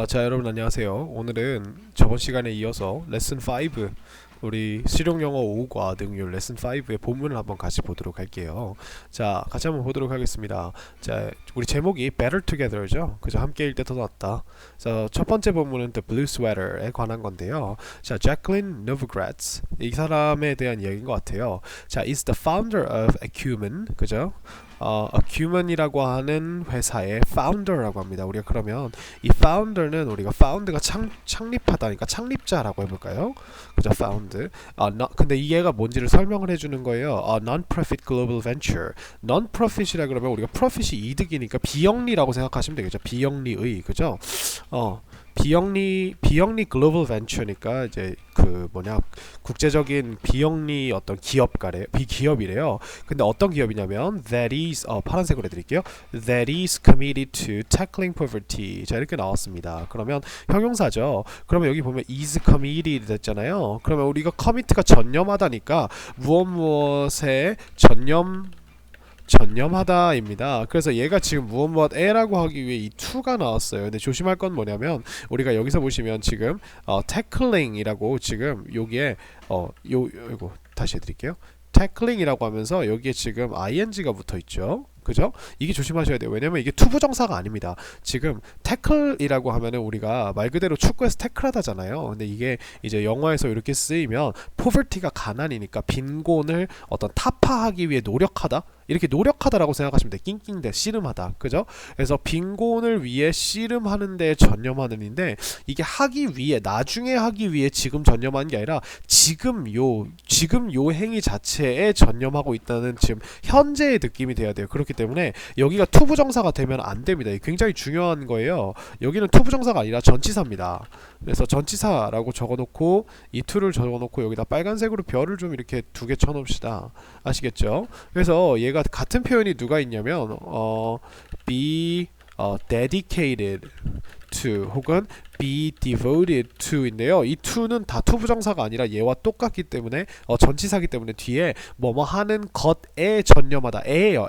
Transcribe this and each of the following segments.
자, 여러분 안녕하세요. 오늘은 저번 시간에 이어서 레슨 5 우리 실용영어 5과 능률 레슨 5의 본문을 한번 같이 보도록 할게요. 자, 같이 한번 보도록 하겠습니다. 자, 우리 제목이 Better Together죠. 그죠? 함께일 때 더 낫다. 자, 첫 번째 본문은 The Blue Sweater에 관한 건데요. 자, Jacqueline Novogratz 이 사람에 대한 이야기인 것 같아요. 자, is the founder of Acumen, 그죠? Acumen이라고 하는 회사의 founder라고 합니다. 우리가 그러면 이 founder는 우리가 found가 창립하다니까 창립자라고 해볼까요? 그죠? found. 근데 이 얘가 뭔지를 설명을 해주는 거예요. Non-profit global venture. Non-profit이라 그러면 우리가 profit이 이득이니까 비영리라고 생각하시면 되겠죠. 비영리의, 그죠? 비영리 글로벌 벤처니까 이제 그 뭐냐 국제적인 비영리 어떤 비기업이래요. 근데 어떤 기업이냐면 that is 파란색으로 해드릴게요. that is committed to tackling poverty. 자, 이렇게 나왔습니다. 그러면 형용사죠. 그러면 여기 보면 is committed 됐잖아요. 그러면 우리가 commit가 전념하다니까 무엇에 전념하다입니다. 그래서 얘가 지금 무엇에라고 하기 위해 이 to가 나왔어요. 근데 조심할 건 뭐냐면 우리가 여기서 보시면 지금 tackling이라고 지금 여기에 요거 다시 해드릴게요. tackling이라고 하면서 여기에 지금 ing가 붙어 있죠. 그죠? 이게 조심하셔야 돼요. 왜냐면 이게 투부정사가 아닙니다. 지금 태클이라고 하면은 우리가 말 그대로 축구에서 태클하다잖아요. 근데 이게 이제 영어에서 이렇게 쓰이면 poverty가 가난이니까 빈곤을 어떤 타파하기 위해 노력하다? 이렇게 노력하다라고 생각하시면 돼. 낑낑대 씨름하다. 그죠? 그래서 빈곤을 위해 씨름하는 데 전념하는인데 이게 하기 위해 나중에 하기 위해 지금 전념하는 게 아니라 지금 요 행위 자체에 전념하고 있다는 지금 현재의 느낌이 돼야 돼요. 그렇기 때문에 여기가 투부정사가 되면 안 됩니다. 이게 굉장히 중요한 거예요. 여기는 투부정사가 아니라 전치사입니다. 그래서 전치사라고 적어놓고 이 to를 적어놓고 여기다 빨간색으로 별을 좀 이렇게 두 개 쳐놓읍시다. 아시겠죠? 그래서 얘가 같은 표현이 누가 있냐면 be dedicated to 혹은 be devoted to인데요. 이 to는 다 투부정사가 아니라 얘와 똑같기 때문에 전치사기 때문에 뒤에 뭐뭐 하는 것에 전념하다. 에예요.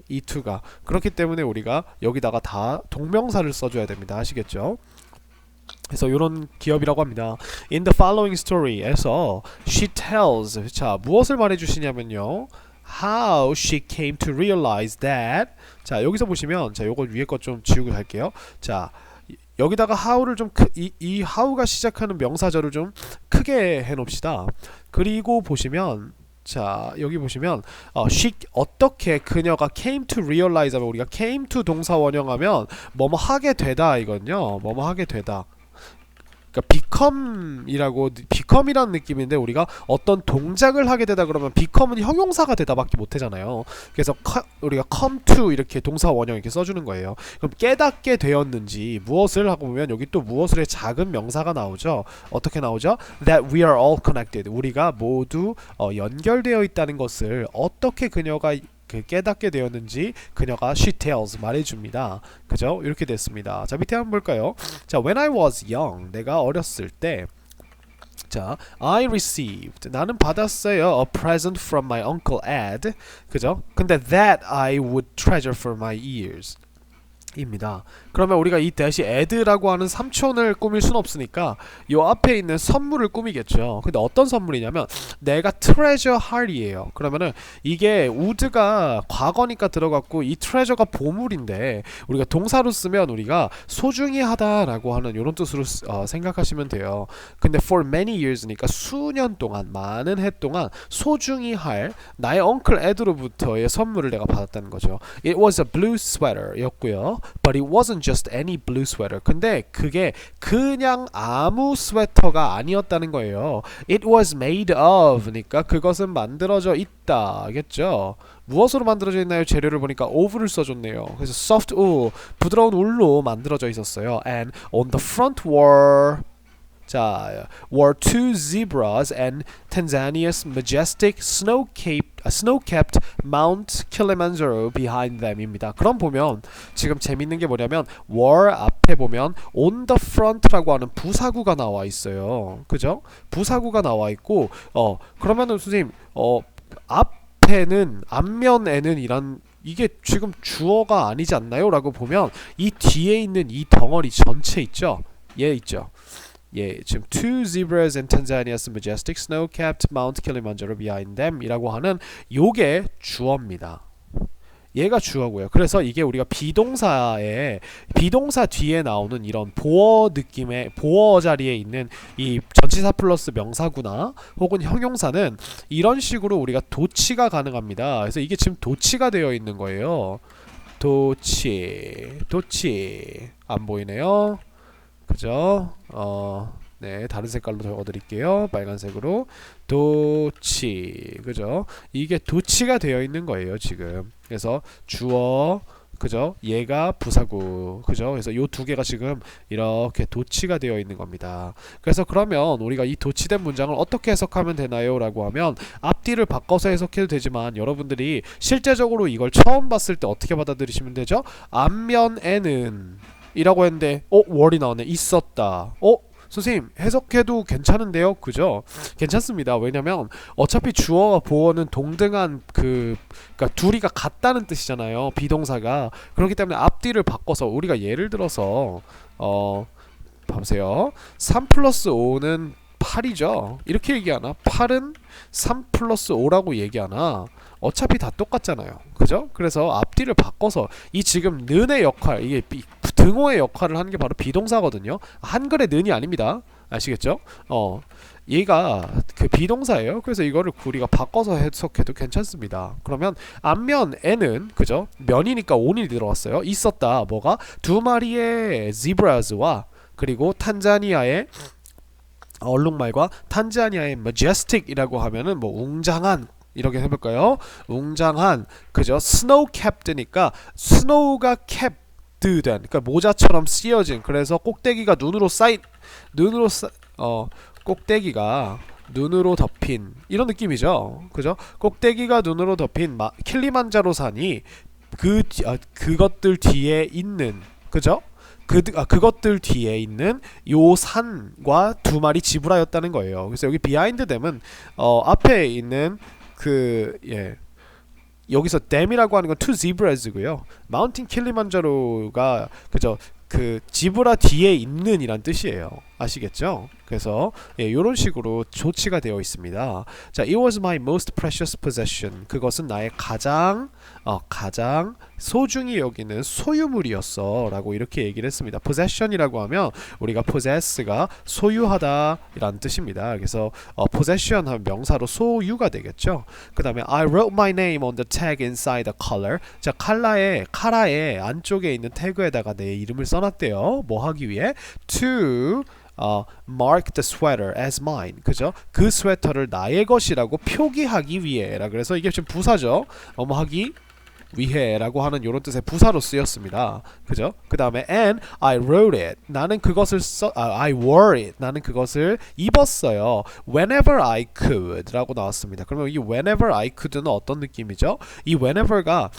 이 to가 그렇기 때문에 우리가 여기다가 다 동명사를 써줘야 됩니다. 아시겠죠? 그래서 이런 기업이라고 합니다. In the following story에서 she tells 자 무엇을 말해주시냐면요. How she came to realize that 자 여기서 보시면 자 요거 위에 것 좀 지우고 갈게요. 자 여기다가 how를 좀 이 how가 시작하는 명사절을 좀 크게 해놓읍시다. 그리고 보시면 자 여기 보시면 she 어떻게 그녀가 came to realize 하면 우리가 came to 동사 원형하면 뭐뭐 하게 되다 이건요. 뭐뭐 하게 되다. 그러니까 become이라는 느낌인데 우리가 어떤 동작을 하게 되다 그러면 become은 형용사가 되다밖에 못하잖아요. 그래서 우리가 come to 이렇게 동사 원형 이렇게 써주는 거예요. 그럼 깨닫게 되었는지 무엇을 하고 보면 여기 또 무엇을의 작은 명사가 나오죠. 어떻게 나오죠? That we are all connected. 우리가 모두 연결되어 있다는 것을 어떻게 그녀가 깨닫게 되었는지 그녀가 she tells 말해줍니다. 그죠? 이렇게 됐습니다. 자 밑에 한번 볼까요? 자 when I was young 내가 어렸을 때 자 I received 나는 받았어요 a present from my uncle Ed 그죠? 근데 that I would treasure for my years 입니다. 그러면 우리가 이 대시 에드라고 하는 삼촌을 꾸밀 순 없으니까 요 앞에 있는 선물을 꾸미겠죠. 근데 어떤 선물이냐면 내가 트레저 할이에요. 그러면은 이게 would가 과거니까 들어갔고 이 트레저가 보물인데 우리가 동사로 쓰면 우리가 소중히 하다라고 하는 이런 뜻으로 생각하시면 돼요. 근데 for many years니까 수년 동안 많은 해 동안 소중히 할 나의 엉클 에드로부터의 선물을 내가 받았다는 거죠. It was a blue sweater 였고요. But it wasn't just any blue sweater. 근데 그게 그냥 아무 스웨터가 아니었다는 거예요. It was made of니까 그것은 만들어져 있다겠죠. 무엇으로 만들어져 있나요? 재료를 보니까 of를 써줬네요. 그래서 soft wool, 부드러운 울로 만들어져 있었어요. And on the front were two zebras and Tanzania's majestic snow-capped Mount Kilimanjaro behind them입니다. 그럼 보면 지금 재밌는 게 뭐냐면 were 앞에 보면 on the front라고 하는 부사구가 나와 있어요. 그죠? 부사구가 나와 있고 그러면은 선생님 앞에는 앞면에는 이란 이게 지금 주어가 아니지 않나요? 라고 보면 이 뒤에 있는 이 덩어리 전체 있죠? 얘 있죠? 예, 지금 two zebras in Tanzania's majestic snow-capped Mount Kilimanjaro behind them 이라고 하는 요게 주어입니다. 얘가 주어고요. 그래서 이게 우리가 비동사에 비동사 뒤에 나오는 이런 보어 느낌의 보어 자리에 있는 이 전치사 플러스 명사구나 혹은 형용사는 이런 식으로 우리가 도치가 가능합니다. 그래서 이게 지금 도치가 되어 있는 거예요. 도치 안 보이네요. 그죠? 네, 다른 색깔로 적어드릴게요. 빨간색으로 도치, 그죠? 이게 도치가 되어 있는 거예요, 지금. 그래서 주어, 그죠? 얘가 부사구, 그죠? 그래서 요 두 개가 지금 이렇게 도치가 되어 있는 겁니다. 그래서 그러면 우리가 이 도치된 문장을 어떻게 해석하면 되나요? 라고 하면 앞뒤를 바꿔서 해석해도 되지만 여러분들이 실제적으로 이걸 처음 봤을 때 어떻게 받아들이시면 되죠? 앞면에는 이라고 했는데 월이 나오네. 있었다. 선생님 해석해도 괜찮은데요? 그죠? 괜찮습니다. 왜냐면 어차피 주어와 보어는 동등한 그러니까 둘이가 같다는 뜻이잖아요. 비동사가. 그렇기 때문에 앞뒤를 바꿔서 우리가 예를 들어서 봐보세요. 3 플러스 5는 8이죠. 이렇게 얘기하나? 8은 3 플러스 5라고 얘기하나? 어차피 다 똑같잖아요. 그죠? 그래서 앞뒤를 바꿔서 이 지금 는의 역할, 이게 등호의 역할을 하는 게 바로 비동사거든요. 한글의 는이 아닙니다. 아시겠죠? 얘가 그 비동사예요. 그래서 이거를 우리가 바꿔서 해석해도 괜찮습니다. 그러면 앞면에는 그죠? 면이니까 on이 들어왔어요. 있었다. 뭐가? 두 마리의 zebras와 그리고 탄자니아의 얼룩말과 탄자니아의 majestic이라고 하면은 뭐 웅장한 이렇게 해볼까요? 웅장한 그죠? 스노우 캡드니까 스노우가 캡드 된 그러니까 모자처럼 씌어진 그래서 꼭대기가 꼭대기가 눈으로 덮인 이런 느낌이죠. 그죠? 꼭대기가 눈으로 덮인 킬리만자로 산이 그것들 뒤에 있는 그죠? 그것들 뒤에 있는 요 산과 두 마리 지브라였다는 거예요. 그래서 여기 비하인드 댐은 앞에 있는 여기서 댐이라고 하는 건 two zebras고요. 마운틴 킬리만자로가 그죠? 그 지브라 뒤에 있는 이란 뜻이에요. 아시겠죠? 그래서 이런 식으로 조치가 되어 있습니다. 자, it was my most precious possession. 그것은 나의 가장 소중히 여기는 소유물이었어 라고 이렇게 얘기를 했습니다. possession이라고 하면 우리가 possess가 소유하다 이란 뜻입니다. 그래서 possession 하면 명사로 소유가 되겠죠. 그 다음에 I wrote my name on the tag inside the collar. 자, 카라의 안쪽에 있는 태그에다가 내 이름을 써놨대요. 뭐 하기 위해? to mark the sweater as mine. 그죠? 그 스웨터를 나의 것이라고 표기하기 위해라. 그래서 이게 지금 부사죠. 하기 위해라고 하는 이런 뜻의 부사로 쓰였습니다. 그죠? 그 다음에 and I wrote it. 나는 그것을 I wore it. 나는 그것을 입었어요. Whenever I could 라고 나왔습니다. 그러면 이 whenever I could는 어떤 느낌이죠? 이 whenever가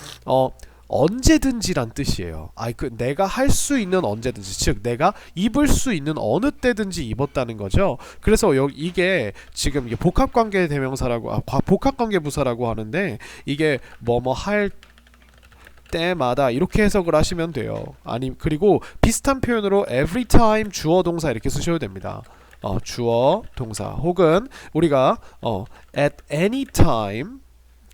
언제든지란 뜻이에요. 내가 할 수 있는 언제든지, 즉 내가 입을 수 있는 어느 때든지 입었다는 거죠. 그래서 이게 지금 이게 복합관계 대명사라고 복합관계 부사라고 하는데 이게 뭐뭐 할 때마다 이렇게 해석을 하시면 돼요. 그리고 비슷한 표현으로 every time 주어 동사 이렇게 쓰셔도 됩니다. 주어 동사 혹은 우리가 at any time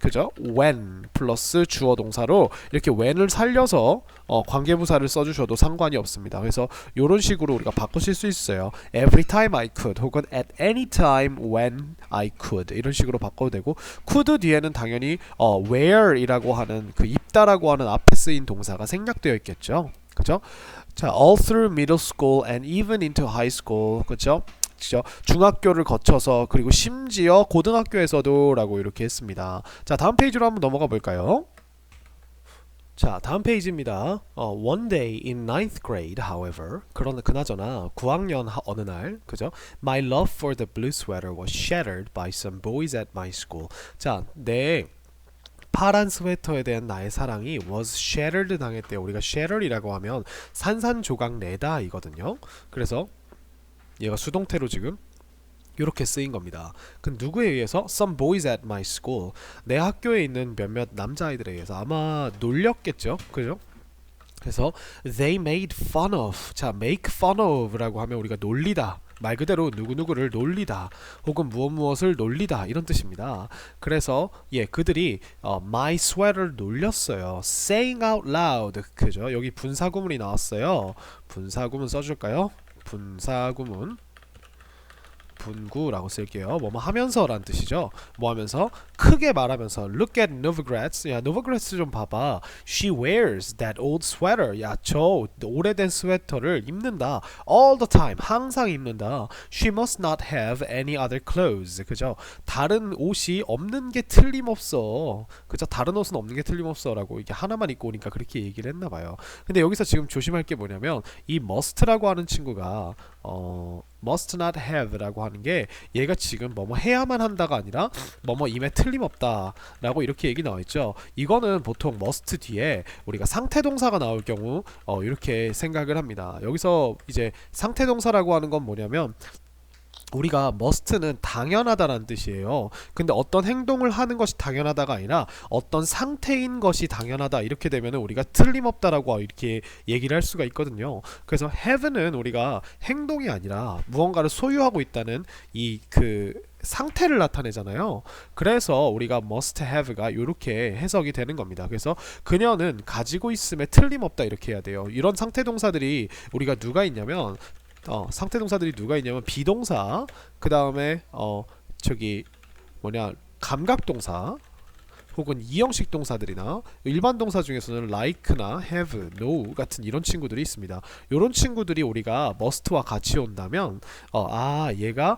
그죠? when 플러스 주어 동사로 이렇게 when을 살려서 관계부사를 써주셔도 상관이 없습니다. 그래서 이런 식으로 우리가 바꾸실 수 있어요. Every time I could 혹은 at any time when I could 이런 식으로 바꿔도 되고 could 뒤에는 당연히 where이라고 하는 그 입다라고 하는 앞에 쓰인 동사가 생략되어 있겠죠. 그죠? 자, all through middle school and even into high school 그죠? 중학교를 거쳐서 그리고 심지어 고등학교에서도 라고 이렇게 했습니다. 자, 다음 페이지로 한번 넘어가 볼까요? 자, 다음 페이지입니다. One day in 9th grade, however, 그나저나 9학년 어느 날, 그죠? My love for the blue sweater was shattered by some boys at my school. 자, 내 파란 스웨터에 대한 나의 사랑이 was shattered 당했대요. 우리가 shattered이라고 하면 산산조각 내다 이거든요. 그래서 얘가 수동태로 지금 이렇게 쓰인 겁니다. 그 누구에 의해서? Some boys at my school. 내 학교에 있는 몇몇 남자아이들에 의해서 아마 놀렸겠죠. 그죠? 그래서 they made fun of. 자, make fun of라고 하면 우리가 놀리다. 말 그대로 누구누구를 놀리다 혹은 무엇을 놀리다 이런 뜻입니다. 그래서 그들이 my sweater를 놀렸어요. saying out loud. 그죠? 여기 분사구문이 나왔어요. 분사구문 써줄까요? 분사구문 분구라고 쓸게요. 뭐뭐 하면서라는 뜻이죠. 뭐 하면서? 크게 말하면서 Look at Novogratz. 야, Novogratz 좀 봐봐. She wears that old sweater. 야, 저 오래된 스웨터를 입는다. All the time. 항상 입는다. She must not have any other clothes. 그죠? 다른 옷이 없는 게 틀림없어. 그죠? 다른 옷은 없는 게 틀림없어 라고 이게 하나만 입고 오니까 그렇게 얘기를 했나봐요. 근데 여기서 지금 조심할 게 뭐냐면 이 must라고 하는 친구가 must not have 라고 하는 게 얘가 지금 뭐뭐 해야만 한다가 아니라 뭐뭐 임에 틀림없다 라고 이렇게 얘기 나와있죠. 이거는 보통 must 뒤에 우리가 상태동사가 나올 경우 이렇게 생각을 합니다. 여기서 이제 상태동사라고 하는 건 뭐냐면 우리가 must는 당연하다라는 뜻이에요. 근데 어떤 행동을 하는 것이 당연하다가 아니라 어떤 상태인 것이 당연하다 이렇게 되면 우리가 틀림없다라고 이렇게 얘기를 할 수가 있거든요. 그래서 have는 우리가 행동이 아니라 무언가를 소유하고 있다는 이 상태를 나타내잖아요. 그래서 우리가 must have가 이렇게 해석이 되는 겁니다. 그래서 그녀는 가지고 있음에 틀림없다 이렇게 해야 돼요. 이런 상태 동사들이 우리가 누가 있냐면 상태 동사들이 누가 있냐면 비동사, 그 다음에 감각 동사 혹은 이형식 동사들이나 일반 동사 중에서는 like나 have, know 같은 이런 친구들이 있습니다. 이런 친구들이 우리가 must와 같이 온다면 얘가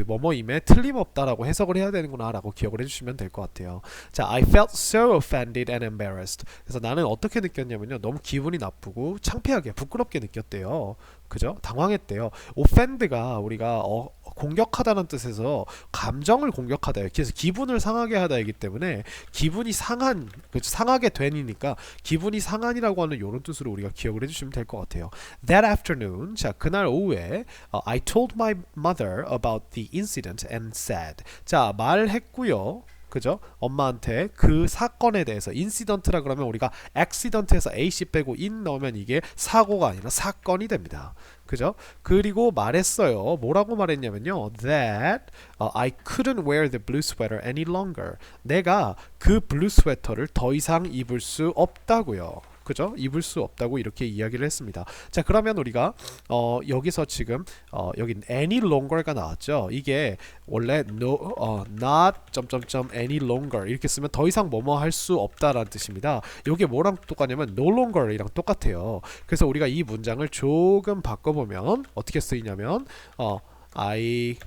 뭐뭐임에 틀림없다라고 해석을 해야 되는구나 라고 기억을 해주시면 될 것 같아요. 자, I felt so offended and embarrassed. 그래서 나는 어떻게 느꼈냐면요, 너무 기분이 나쁘고 창피하게 부끄럽게 느꼈대요. 그죠? 당황했대요. offend가 우리가 공격하다는 뜻에서 감정을 공격하다, 그래서 기분을 상하게 하다이기 때문에 기분이 상하게 된이니까 기분이 상한이라고 하는 이런 뜻으로 우리가 기억을 해주시면 될 것 같아요. That afternoon, 자 그날 오후에 I told my mother about the incident and said. 자, 말했고요. 그죠? 엄마한테 그 사건에 대해서 인시던트라 그러면 우리가 accident에서 ac 빼고 in 넣으면 이게 사고가 아니라 사건이 됩니다. 그죠? 그리고 말했어요. 뭐라고 말했냐면요, that I couldn't wear the blue sweater any longer. 내가 그 블루 스웨터를 더 이상 입을 수 없다고요. 그죠? 입을 수 없다고 이렇게 이야기를 했습니다. 자, 그러면 우리가 여기서 지금 여기 any longer가 나왔죠. 이게 원래 not any longer 이렇게 쓰면 더 이상 뭐뭐 할 수 없다라는 뜻입니다. 이게 뭐랑 똑같냐면 no longer이랑 똑같아요. 그래서 우리가 이 문장을 조금 바꿔보면 어떻게 쓰이냐면 I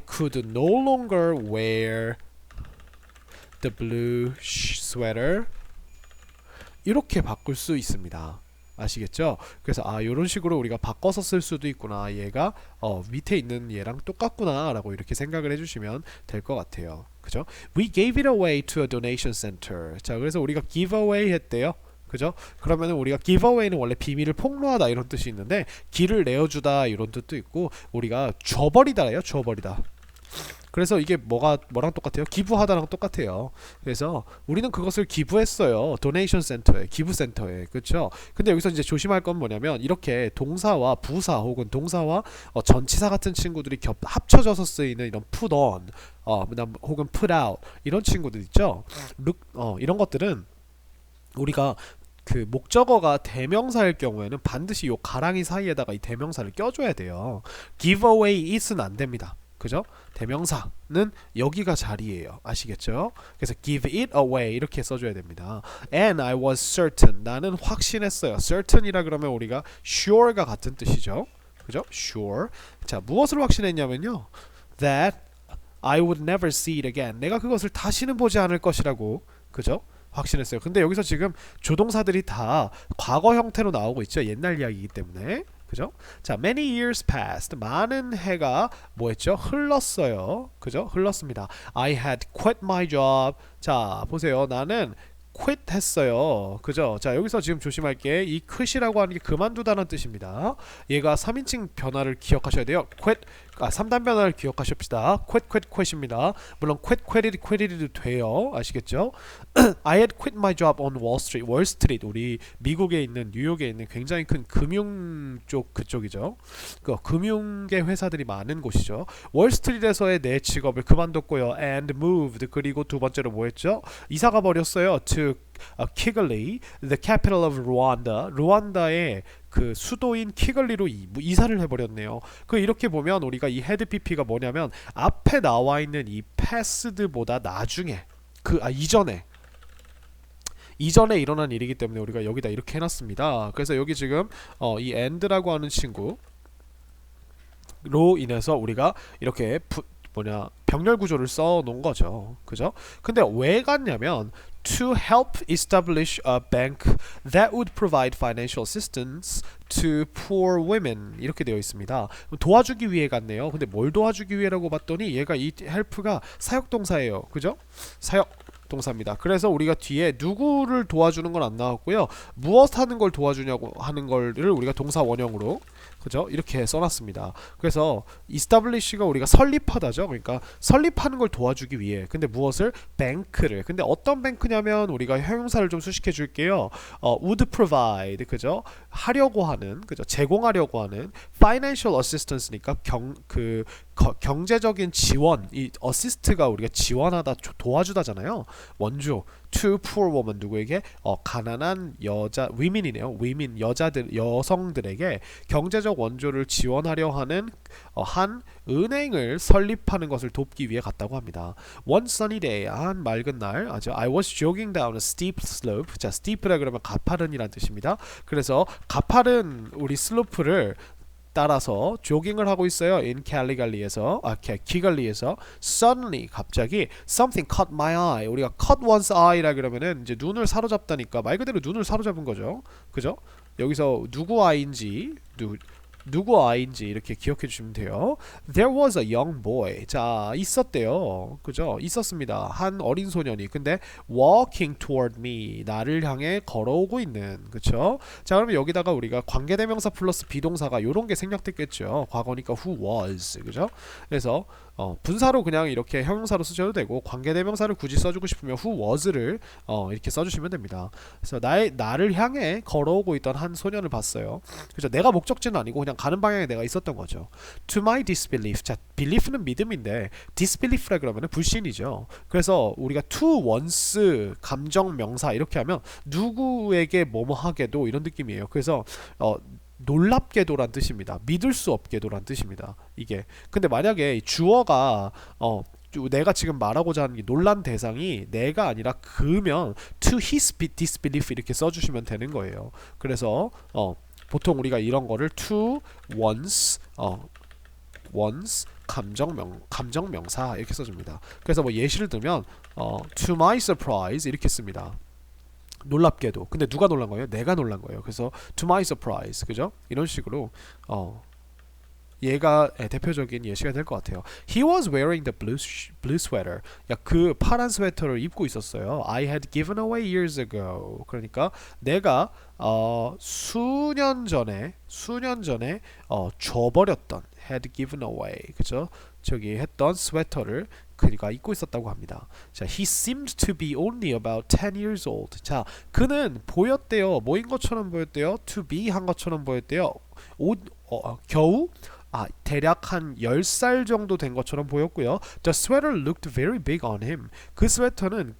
could no longer wear the blue sweater 이렇게 바꿀 수 있습니다. 아시겠죠? 그래서 이런 식으로 우리가 바꿔서 쓸 수도 있구나, 얘가 밑에 있는 얘랑 똑같구나 라고 이렇게 생각을 해주시면 될 것 같아요. 그죠? We gave it away to a donation center. 자, 그래서 우리가 give away 했대요. 그죠? 그러면은 우리가 give away는 원래 비밀을 폭로하다 이런 뜻이 있는데 길을 내어주다 이런 뜻도 있고 우리가 줘버리다예요. 줘버리다. 그래서 이게 뭐랑 똑같아요? 기부하다랑 똑같아요. 그래서 우리는 그것을 기부했어요. 도네이션 센터에, 기부 센터에. 그렇죠? 근데 여기서 이제 조심할 건 뭐냐면 이렇게 동사와 부사 혹은 동사와 전치사 같은 친구들이 합쳐져서 쓰이는 이런 put on, 혹은 put out 이런 친구들 있죠? 이런 것들은 우리가 그 목적어가 대명사일 경우에는 반드시 요 가랑이 사이에다가 이 대명사를 껴줘야 돼요. give away it은 안 됩니다. 그죠? 대명사는 여기가 자리예요. 아시겠죠? 그래서 give it away 이렇게 써줘야 됩니다. And I was certain. 나는 확신했어요. certain이라 그러면 우리가 sure가 같은 뜻이죠. 그죠? sure. 자, 무엇을 확신했냐면요, that I would never see it again. 내가 그것을 다시는 보지 않을 것이라고. 그죠? 확신했어요. 근데 여기서 지금 조동사들이 다 과거 형태로 나오고 있죠. 옛날 이야기이기 때문에. 그죠? 자, many years passed. 많은 해가 뭐했죠? 흘렀어요. 그죠? 흘렀습니다. I had quit my job. 자, 보세요. 나는 quit 했어요. 그죠? 자, 여기서 지금 조심할 게 이 quit이라고 하는 게 그만두다는 뜻입니다. 얘가 3인칭 변화를 기억하셔야 돼요. quit 3단 변화를 기억하십시다. quit입니다. 물론 quit이도 돼요. 아시겠죠? I had quit my job on Wall Street. 월스트리트, 우리 미국에 있는 뉴욕에 있는 굉장히 큰 금융 쪽 그쪽이죠. 그 금융계 회사들이 많은 곳이죠. 월스트리트에서의 내 직업을 그만뒀고요. And moved. 그리고 두 번째로 뭐 했죠? 이사가 버렸어요. To Kigali, the capital of Rwanda. 루안다의 그 수도인 키글리로 이사를 해버렸네요. 그 이렇게 보면 우리가 이 헤드 PP가 뭐냐면 앞에 나와 있는 이 패스드보다 나중에 이전에 일어난 일이기 때문에 우리가 여기다 이렇게 해놨습니다. 그래서 여기 지금 이 end라고 하는 친구로 인해서 우리가 이렇게 병렬 구조를 써 놓은 거죠. 그죠? 근데 왜 갔냐면 to help establish a bank that would provide financial assistance to poor women 이렇게 되어 있습니다. 도와주기 위해 갔네요. 근데 뭘 도와주기 위해라고 봤더니 얘가 이 help가 사역동사예요. 그죠? 사역 동사입니다. 그래서 우리가 뒤에 누구를 도와주는 건 안 나왔고요. 무엇 하는 걸 도와주냐고 하는 거를 우리가 동사 원형으로 그죠? 이렇게 써놨습니다. 그래서 establish가 우리가 설립하다죠. 그러니까 설립하는 걸 도와주기 위해. 근데 무엇을? 뱅크를. 근데 어떤 뱅크냐면 우리가 형용사를 좀 수식해 줄게요. would provide 그죠? 하려고 하는 그죠? 제공하려고 하는 financial assistance니까 경제적인 지원. 이 assist가 우리가 지원하다 도와주다잖아요. 원조 to poor woman 누구에게 가난한 여자 women이네요. women 여성들에게 경제적 원조를 지원하려 하는 한 은행을 설립하는 것을 돕기 위해 갔다고 합니다. One sunny day 한 맑은 날 I was jogging down a steep slope. 자, steep라 그러면 가파른이란 뜻입니다. 그래서 가파른 우리 슬로프를 따라서 조깅을 하고 있어요. in 키갈리에서 suddenly 갑자기 something caught my eye. 우리가 caught one's eye라 그러면은 이제 눈을 사로잡다니까 말 그대로 눈을 사로잡은 거죠. 그죠? 여기서 누구 아이인지 이렇게 기억해 주시면 돼요. There was a young boy. 자, 있었대요. 그죠? 있었습니다. 한 어린 소년이. 근데 walking toward me. 나를 향해 걸어오고 있는. 그쵸? 자, 그러면 여기다가 우리가 관계대명사 플러스 비동사가 요런 게 생략됐겠죠. 과거니까 who was. 그죠? 그래서 분사로 그냥 이렇게 형용사로 쓰셔도 되고 관계대명사를 굳이 써주고 싶으면 who was를 이렇게 써주시면 됩니다. 그래서 나를 향해 걸어오고 있던 한 소년을 봤어요. 그죠? 내가 목적지는 아니고 그냥 가는 방향에 내가 있었던 거죠. To my disbelief. 자, belief는 믿음인데 disbelief라 그러면 불신이죠. 그래서 우리가 to once 감정 명사 이렇게 하면 누구에게 뭐뭐 하게도 이런 느낌이에요. 그래서 놀랍게도란 뜻입니다. 믿을 수 없게도란 뜻입니다. 이게. 근데 만약에 주어가 내가 지금 말하고자 하는 게 논란 대상이 내가 아니라 그면 to his disbelief 이렇게 써주시면 되는 거예요. 그래서 보통 우리가 이런 거를 to once 감정명사 이렇게 써줍니다. 그래서 뭐 예시를 들면 to my surprise 이렇게 씁니다. 놀랍게도. 근데 누가 놀란 거예요? 내가 놀란 거예요. 그래서 to my surprise. 그죠? 이런 식으로 얘가 대표적인 예시가 될 것 같아요. He was wearing the blue sweater. 야, 그 파란 스웨터를 입고 있었어요. I had given away years ago. 그러니까 내가 수년 전에 줘버렸던 had given away. 그죠? 저기 했던 스웨터를 그가 입고 있었다고 합니다. 자, he seemed to be only about 10 years old. 자, 그는 보였대요. 뭐인 것처럼 보였대요? to be 한 것처럼 보였대요. 겨우 대략 한 10살 정도 된 것처럼 보였고요. The sweater looked very big on him. 그 스웨터는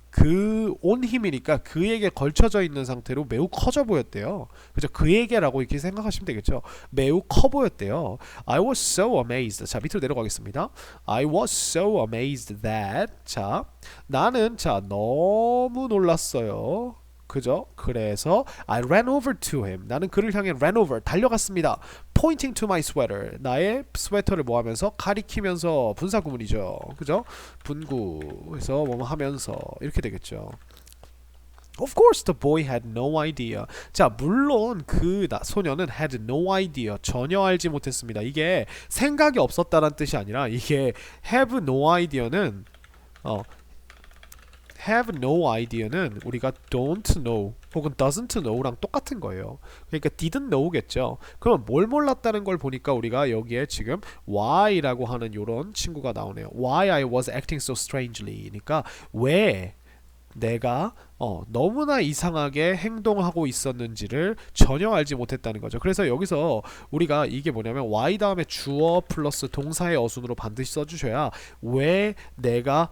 on him이니까 그에게 걸쳐져 있는 상태로 매우 커져 보였대요. 그죠? 그에게라고 이렇게 생각하시면 되겠죠. 매우 커 보였대요. I was so amazed. 자, 밑으로 내려가겠습니다. I was so amazed that. 자, 나는 너무 놀랐어요. 그죠? 그래서 I ran over to him. 나는 그를 향해 ran over 달려갔습니다. Pointing to my sweater. 나의 스웨터를 뭐 하면서 가리키면서 분사구문이죠. 그죠? 분구에서 뭐 하면서 이렇게 되겠죠. Of course the boy had no idea. 자, 물론 그 소녀는 had no idea. 전혀 알지 못했습니다. 이게 생각이 없었다는 뜻이 아니라 이게 have no idea는 have no idea는 우리가 don't know 혹은 doesn't know랑 똑같은 거예요. 그러니까 didn't know겠죠. 그러면 뭘 몰랐다는 걸 보니까 우리가 여기에 지금 why라고 하는 요런 친구가 나오네요. Why I was acting so strangely. 그러니까 왜 내가 너무나 이상하게 행동하고 있었는지를 전혀 알지 못했다는 거죠. 그래서 여기서 우리가 이게 뭐냐면 y 다음에 주어 플러스 동사의 어순으로 반드시 써주셔야 왜 내가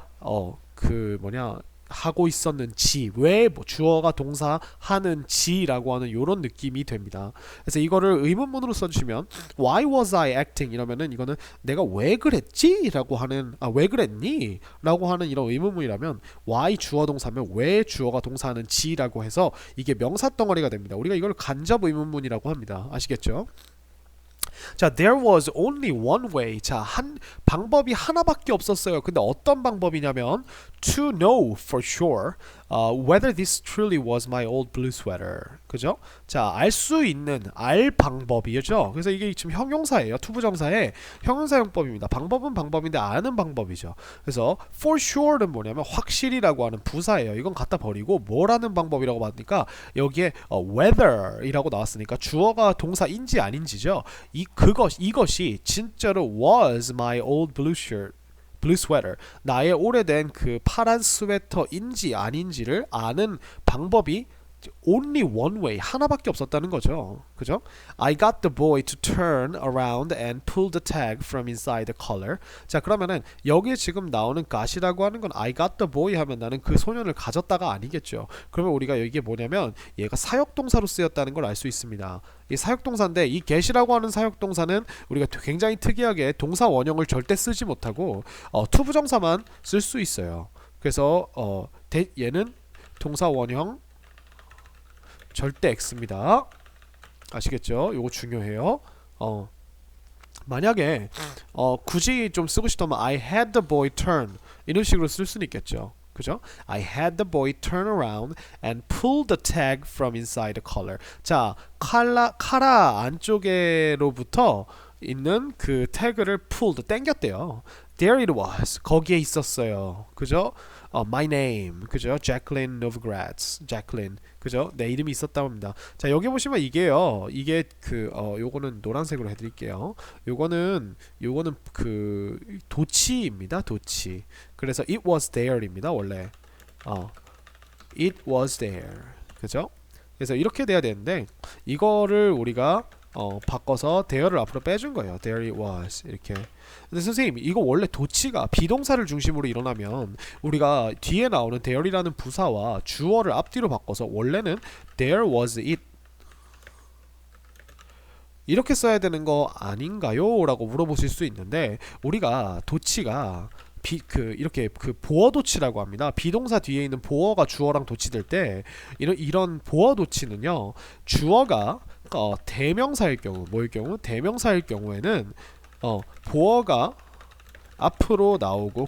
그 뭐냐 하고 있었는지 왜 주어가 동사 하는지라고 하는 요런 느낌이 됩니다. 그래서 이거를 의문문으로 써주시면 Why was I acting? 이러면은 이거는 내가 왜 그랬지? 라고 하는 왜 그랬니? 라고 하는 이런 의문문이라면 why 주어 동사면 왜 주어가 동사하는지 라고 해서 이게 명사 덩어리가 됩니다. 우리가 이걸 간접 의문문이라고 합니다. 아시겠죠? 자, there was only one way. 자, 방법이 하나밖에 없었어요. 근데 어떤 방법이냐면 to know for sure whether this truly was my old blue sweater. 그죠? 자, 알 수 있는 알 방법이죠. 그래서 이게 지금 형용사예요. 투부정사의 형용사용법입니다. 방법은 방법인데 아는 방법이죠. 그래서 for sure는 뭐냐면 확실히라고 하는 부사예요. 이건 갖다 버리고 뭐라는 방법이라고 봤으니까 여기에 whether이라고 나왔으니까 주어가 동사인지 아닌지죠. 이것이 진짜로 was my old blue sweater 나의 오래된 그 파란 스웨터인지 아닌지를 아는 방법이 only one way 하나밖에 없었다는 거죠. 그죠? I got the boy to turn around and pull the tag from inside the collar. 자, 그러면은 여기에 지금 나오는 got이라고 하는 건 I got the boy 하면 나는 그 소년을 가졌다가 아니겠죠. 그러면 우리가 이게 뭐냐면 얘가 사역동사로 쓰였다는 걸 알 수 있습니다. 이 사역동사인데 이 get이라고 하는 사역동사는 우리가 굉장히 특이하게 동사 원형을 절대 쓰지 못하고 투부정사만 쓸 수 있어요. 그래서 얘는 동사 원형 절대 X입니다. 아시겠죠? 요거 중요해요. 만약에 굳이 좀 쓰고 싶다면 I had the boy turn 이런 식으로 쓸 수는 있겠죠. 그죠? I had the boy turn around and pull the tag from inside the collar. 자, 카라 안쪽으로부터 있는 그 태그를 pulled 당겼대요. There it was. 거기에 있었어요. 그죠? My name. 그죠? Jacqueline Novogratz. Jacqueline. 그죠? 내 이름이 있었다고 합니다. 자, 여기 보시면 이게요. 이게 요거는 노란색으로 해드릴게요. 요거는 그 도치입니다. 도치. 그래서 it was there입니다. 원래. it was there. 그죠? 그래서 이렇게 돼야 되는데 이거를 우리가 바꿔서 there를 앞으로 빼준 거예요. There it was 이렇게. 근데 선생님 이거 원래 도치가 비동사를 중심으로 일어나면 우리가 뒤에 나오는 there이라는 부사와 주어를 앞뒤로 바꿔서 원래는 there was it 이렇게 써야 되는 거 아닌가요? 라고 물어보실 수 있는데 우리가 도치가 이렇게 보어 도치라고 합니다. 비동사 뒤에 있는 보어가 주어랑 도치될 때 이런 보어 도치는요 주어가 대명사일 경우 뭐일 경우 대명사일 경우에는 보어가 앞으로 나오고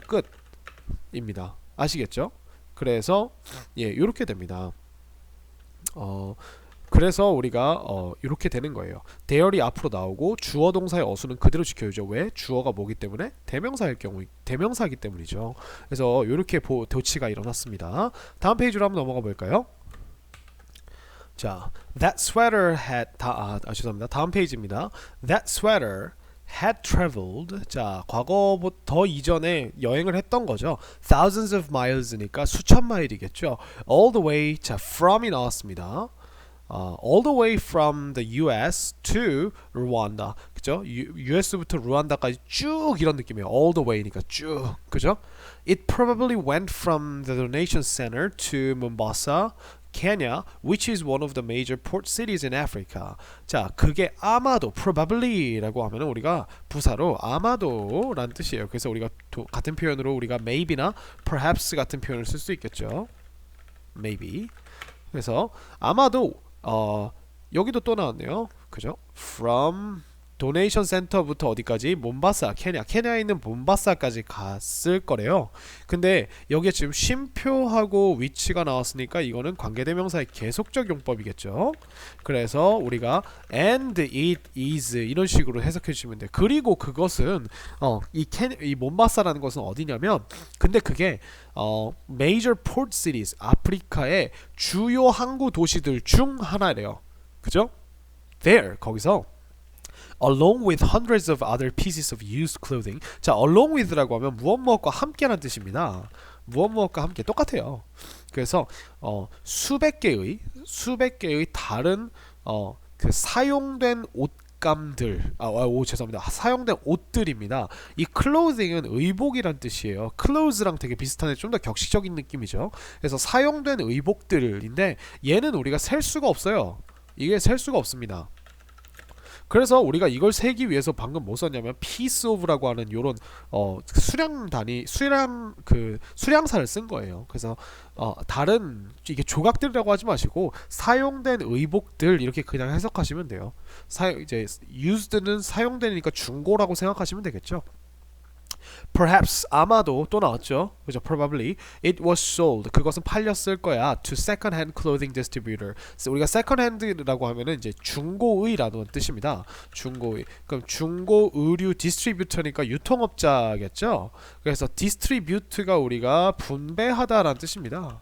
끝입니다. 아시겠죠? 그래서 이렇게 됩니다. 그래서 우리가 이렇게 되는 거예요. 대열이 앞으로 나오고 주어 동사의 어수는 그대로 지켜야죠. 왜? 주어가 뭐기 때문에? 대명사이기 때문이죠. 그래서 이렇게 도치가 일어났습니다. 다음 페이지로 한번 넘어가 볼까요? 자, that sweater had 죄송합니다. 다음 페이지입니다. That sweater had traveled. 자, 과거부터 이전에 여행을 했던 거죠. Thousands of miles니까 수천 마일이겠죠. All the way. 자, from이 나왔습니다. all the way from the US to Rwanda. 그죠? US부터 루안다까지 쭉 이런 느낌이에요. all the way니까 쭉. 그죠? It probably went from the donation center to Mombasa, Kenya, which is one of the major port cities in Africa. 자, 그게 아마도 probably라고 하면 우리가 부사로 아마도라는 뜻이에요. 그래서 우리가 같은 표현으로 우리가 maybe나 perhaps 같은 표현을 쓸 수 있겠죠. maybe. 그래서 아마도 여기도 또 나왔네요. 그죠? from 도네이션 센터부터 어디까지? 몬바사, 케냐에 있는 몬바사까지 갔을 거래요. 근데 여기에 지금 쉼표하고 위치가 나왔으니까 이거는 관계대명사의 계속적 용법이겠죠. 그래서 우리가 and it is 이런 식으로 해석해 주시면 돼요. 그리고 그것은 이 몬바사라는 것은 어디냐면, 근데 그게 major port cities, 아프리카의 주요 항구 도시들 중 하나래요. 그죠? There, 거기서 along with hundreds of other pieces of used clothing. 자, along with라고 하면 무엇무엇과 함께라는 뜻입니다. 무엇무엇과 함께 똑같아요. 그래서 수백 개의 다른 그 사용된 옷감들, 죄송합니다. 사용된 옷들입니다. 이 clothing은 의복이란 뜻이에요. clothes랑 되게 비슷한데 좀 더 격식적인 느낌이죠. 그래서 사용된 의복들인데 얘는 우리가 셀 수가 없어요. 이게 셀 수가 없습니다. 그래서 우리가 이걸 세기 위해서 방금 뭐 썼냐면 piece of라고 하는 요런 수량사를 쓴 거예요. 그래서 다른 이게 조각들이라고 하지 마시고 사용된 의복들 이렇게 그냥 해석하시면 돼요. 이제 used는 사용되니까 중고라고 생각하시면 되겠죠. Perhaps, 아마도 또 나왔죠. 그죠? Probably it was sold. 그것은 팔렸을 거야. To second-hand clothing distributor. 우리가 second-hand라고 하면은 이제 중고의라는 뜻입니다. 중고의. 그럼 중고 의류 디스트리뷰터니까 유통업자겠죠. 그래서 distribute가 우리가 분배하다라는 뜻입니다.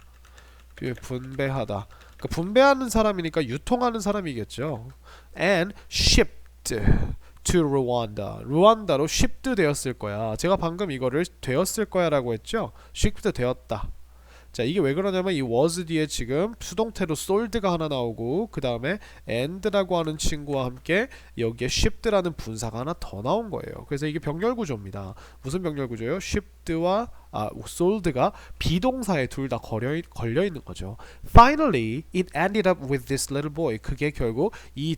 분배하다. 그러니까 분배하는 사람이니까 유통하는 사람이겠죠. And shipped to Rwanda. 루안다로 shipped 되었을 거야. 제가 방금 이거를 되었을 거야 라고 했죠. shipped 되었다. 자, 이게 왜 그러냐면 이 was 뒤에 지금 수동태로 sold가 하나 나오고 그 다음에 and라고 하는 친구와 함께 여기에 shipped라는 분사가 하나 더 나온 거예요. 그래서 이게 병렬 구조입니다. 무슨 병렬 구조예요? shipped와 sold가 비동사에 둘 다 걸려 있는 거죠. Finally, it ended up with this little boy. 그게 결국 이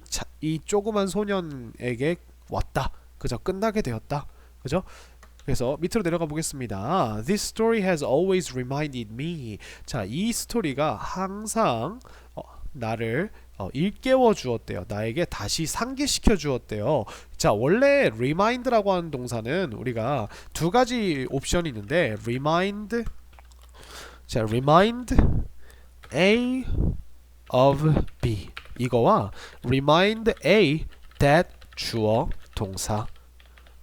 조그만 소년에게 왔다. 그죠? 끝나게 되었다. 그죠? 그래서 밑으로 내려가 보겠습니다. This story has always reminded me. 자, 이 스토리가 항상 나를 일깨워 주었대요. 나에게 다시 상기시켜 주었대요. 자, 원래 remind라고 하는 동사는 우리가 두 가지 옵션이 있는데 remind A of B 이거와 remind A that 주어 동사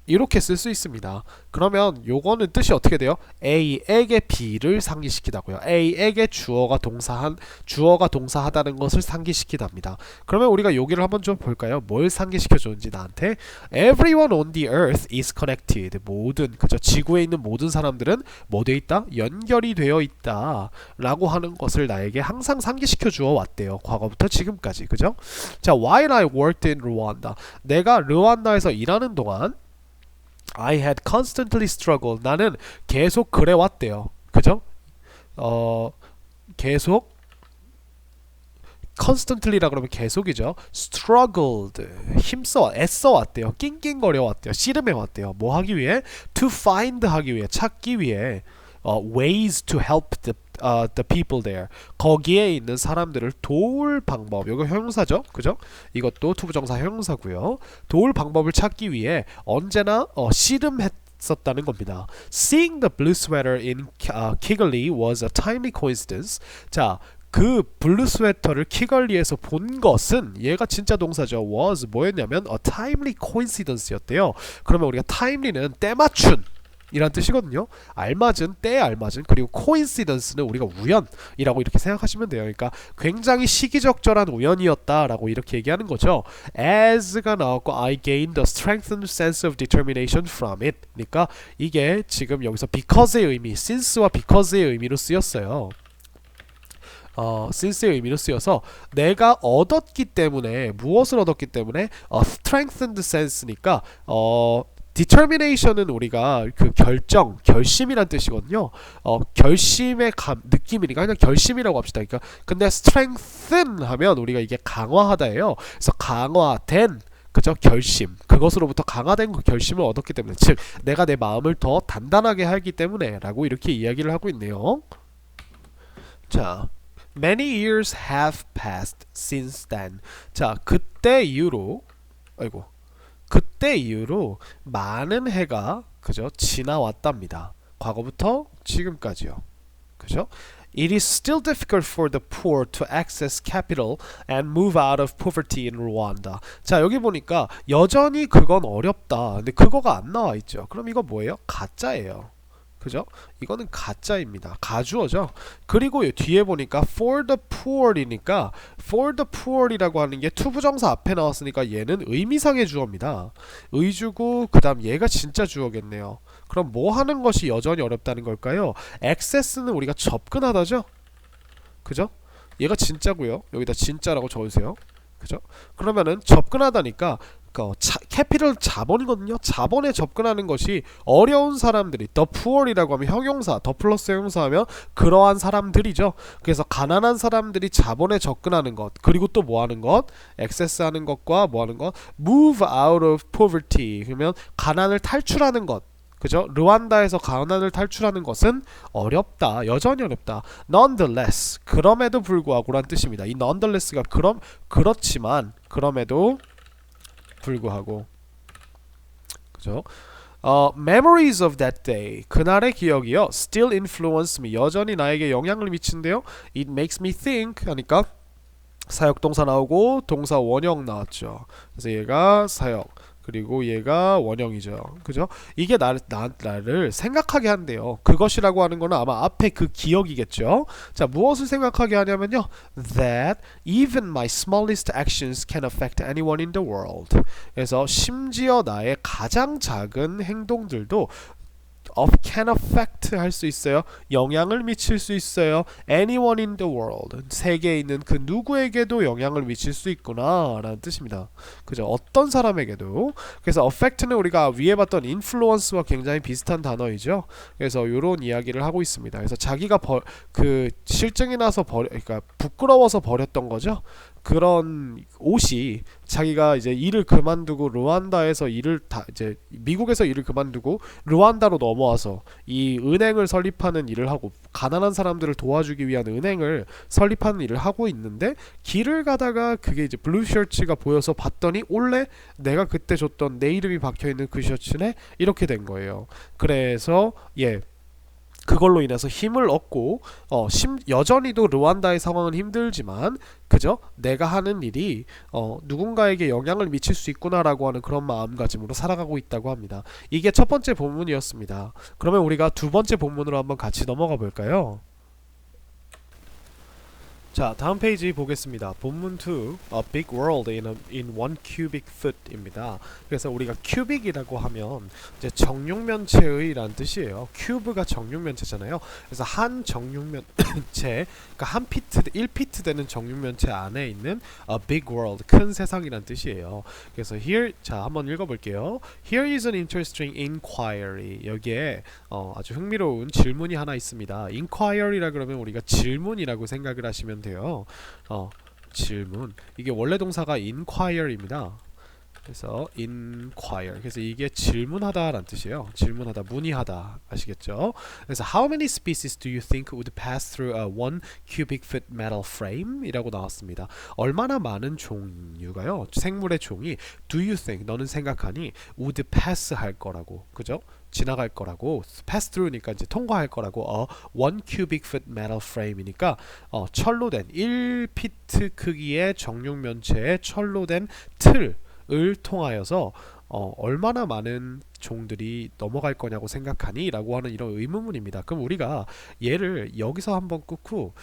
이렇게 쓸 수 있습니다. 그러면 요거는 뜻이 어떻게 돼요? A에게 B를 상기시키다고요. A에게 주어가 동사하다는 것을 상기시키답니다. 그러면 우리가 여기를 한번 좀 볼까요? 뭘 상기시켜 주는지 나한테. Everyone on the earth is connected. 그죠? 지구에 있는 모든 사람들은 뭐 돼 있다? 연결이 되어 있다. 라고 하는 것을 나에게 항상 상기시켜 주어 왔대요. 과거부터 지금까지. 그죠? 자, while I worked in Rwanda. 내가 르완다에서 일하는 동안 I had constantly struggled. 나는 계속 그래 왔대요. 그죠? 계속 constantly라 그러면 계속이죠. struggled. 애써 왔대요. 낑낑거려 왔대요. 씨름해 왔대요. 뭐 하기 위해? to find 하기 위해, 찾기 위해 ways to help the people there. 거기에 있는 사람들을 도울 방법. 이거 형용사죠, 그죠? 이것도 투부정사 형용사고요. 도울 방법을 찾기 위해 언제나 씨름했었다는 겁니다. Seeing the blue sweater in Kigali was a timely coincidence. 자, 그 블루 스웨터를 키걸리에서 본 것은 얘가 진짜 동사죠. was 뭐였냐면 a timely coincidence였대요. 그러면 우리가 timely는 때맞춘 이란 뜻이거든요. 알맞은, 때에 알맞은. 그리고 coincidence는 우리가 우연이라고 이렇게 생각하시면 돼요. 그러니까 굉장히 시기적절한 우연이었다라고 이렇게 얘기하는 거죠. as가 나왔고 I gained a strengthened sense of determination from it. 그러니까 이게 지금 여기서 because의 의미, since와 because의 의미로 쓰였어요. since의 의미로 쓰여서 내가 얻었기 때문에, 무엇을 얻었기 때문에 strengthened sense니까 determination은 우리가 그 결심이란 뜻이거든요. 결심의 느낌이니까 그냥 결심이라고 합시다. 그러니까 근데 strengthen 하면 우리가 이게 강화하다예요. 그래서 강화된 그죠? 결심. 그것으로부터 강화된 그 결심을 얻었기 때문에, 즉 내가 내 마음을 더 단단하게 하기 때문에 라고 이렇게 이야기를 하고 있네요. 자, many years have passed since then. 자, 그때 이후로 그때 이후로 많은 해가 그죠 지나왔답니다. 과거부터 지금까지요. 그죠? It is still difficult for the poor to access capital and move out of poverty in Rwanda. 자, 여기 보니까 여전히 그건 어렵다. 근데 그거가 안 나와 있죠. 그럼 이거 뭐예요? 가짜예요. 그죠? 이거는 가짜입니다. 가주어죠. 그리고 뒤에 보니까 for the poor이니까 for the poor이라고 하는 게 투부정사 앞에 나왔으니까 얘는 의미상의 주어입니다. 의주고 그 다음 얘가 진짜 주어겠네요. 그럼 뭐 하는 것이 여전히 어렵다는 걸까요? access는 우리가 접근하다죠? 그죠? 얘가 진짜고요. 여기다 진짜라고 적으세요. 그죠? 그러면은 접근하다니까 캐피털 자본이거든요. 자본에 접근하는 것이 어려운 사람들이 the poor이라고 하면 형용사, 더 플러스 형용사 하면 그러한 사람들이죠. 그래서 가난한 사람들이 자본에 접근하는 것, 그리고 또 뭐 하는 것? 액세스 하는 것과 뭐 하는 것? move out of poverty. 그러면 가난을 탈출하는 것. 그죠? 르완다에서 가난을 탈출하는 것은 어렵다. 여전히 어렵다. nonetheless. 그럼에도 불구하고란 뜻입니다. 이 nonetheless가 그렇지만 그럼에도 불구하고 그죠? Memories of that day 그날의 기억이요 still influence me 여전히 나에게 영향을 미친대요. It makes me think 하니까 사역동사 나오고 동사 원형 나왔죠. 그래서 얘가 사역 그리고 얘가 원형이죠. 그죠? 이게 나를 생각하게 한대요. 그것이라고 하는 거는 아마 앞에 그 기억이겠죠. 자, 무엇을 생각하게 하냐면요. That even my smallest actions can affect anyone in the world. 그래서 심지어 나의 가장 작은 행동들도 can affect 할 수 있어요. 영향을 미칠 수 있어요. Anyone in the world. 세계에 있는 그 누구에게도 영향을 미칠 수 있구나 라는 뜻입니다. 그죠? 어떤 사람에게도. 그래서 affect는 우리가 위에 봤던 influence와 굉장히 비슷한 단어이죠. 그래서 이런 이야기를 하고 있습니다. 그래서 자기가 그 실증이 나서 그러니까 부끄러워서 버렸던 거죠. 그런 옷이 자기가 이제 일을 그만두고 르완다에서 일을 이제 미국에서 일을 그만두고 르완다로 넘어와서 이 은행을 설립하는 일을 하고 가난한 사람들을 도와주기 위한 은행을 설립하는 일을 하고 있는데 길을 가다가 그게 이제 블루 셔츠가 보여서 봤더니 원래 내가 그때 줬던 내 이름이 박혀 있는 그 셔츠네 이렇게 된 거예요. 그래서 그걸로 인해서 힘을 얻고 여전히도 르완다의 상황은 힘들지만 그죠? 내가 하는 일이 누군가에게 영향을 미칠 수 있구나라고 하는 그런 마음가짐으로 살아가고 있다고 합니다. 이게 첫 번째 본문이었습니다. 그러면 우리가 두 번째 본문으로 한번 같이 넘어가 볼까요? 자, 다음 페이지 보겠습니다. 본문 2, A big world in one cubic foot입니다. 그래서 우리가 큐빅이라고 하면 이제 정육면체의란 뜻이에요. 큐브가 정육면체잖아요. 그래서 한 정육면체, 그러니까 한 피트, 1피트 되는 정육면체 안에 있는 A big world, 큰 세상이란 뜻이에요. 그래서 here, 자, 한번 읽어볼게요. Here is an interesting inquiry. 여기에 아주 흥미로운 질문이 하나 있습니다. inquiry라 그러면 우리가 질문이라고 생각을 하시면 돼요. 질문. 이게 원래 동사가 inquire입니다. 그래서 inquire. 그래서 이게 질문하다라는 뜻이에요. 질문하다, 문의하다. 아시겠죠? 그래서 how many species do you think would pass through a 1 cubic foot metal frame? 이라고 나왔습니다. 얼마나 많은 종류가요? 생물의 종이 do you think 너는 생각하니 would pass 할 거라고. 그죠? 지나갈 거라고. pass through니까 이제 통과할 거라고. 1 cubic foot metal frame이니까 철로 된 1피트 크기의 정육면체의 철로 된 틀을 통하여서 얼마나 많은 종들이 넘어갈 거냐고 생각하니? 라고 하는 이런 의문문입니다. 그럼 우리가 얘를 여기서 한번 끊고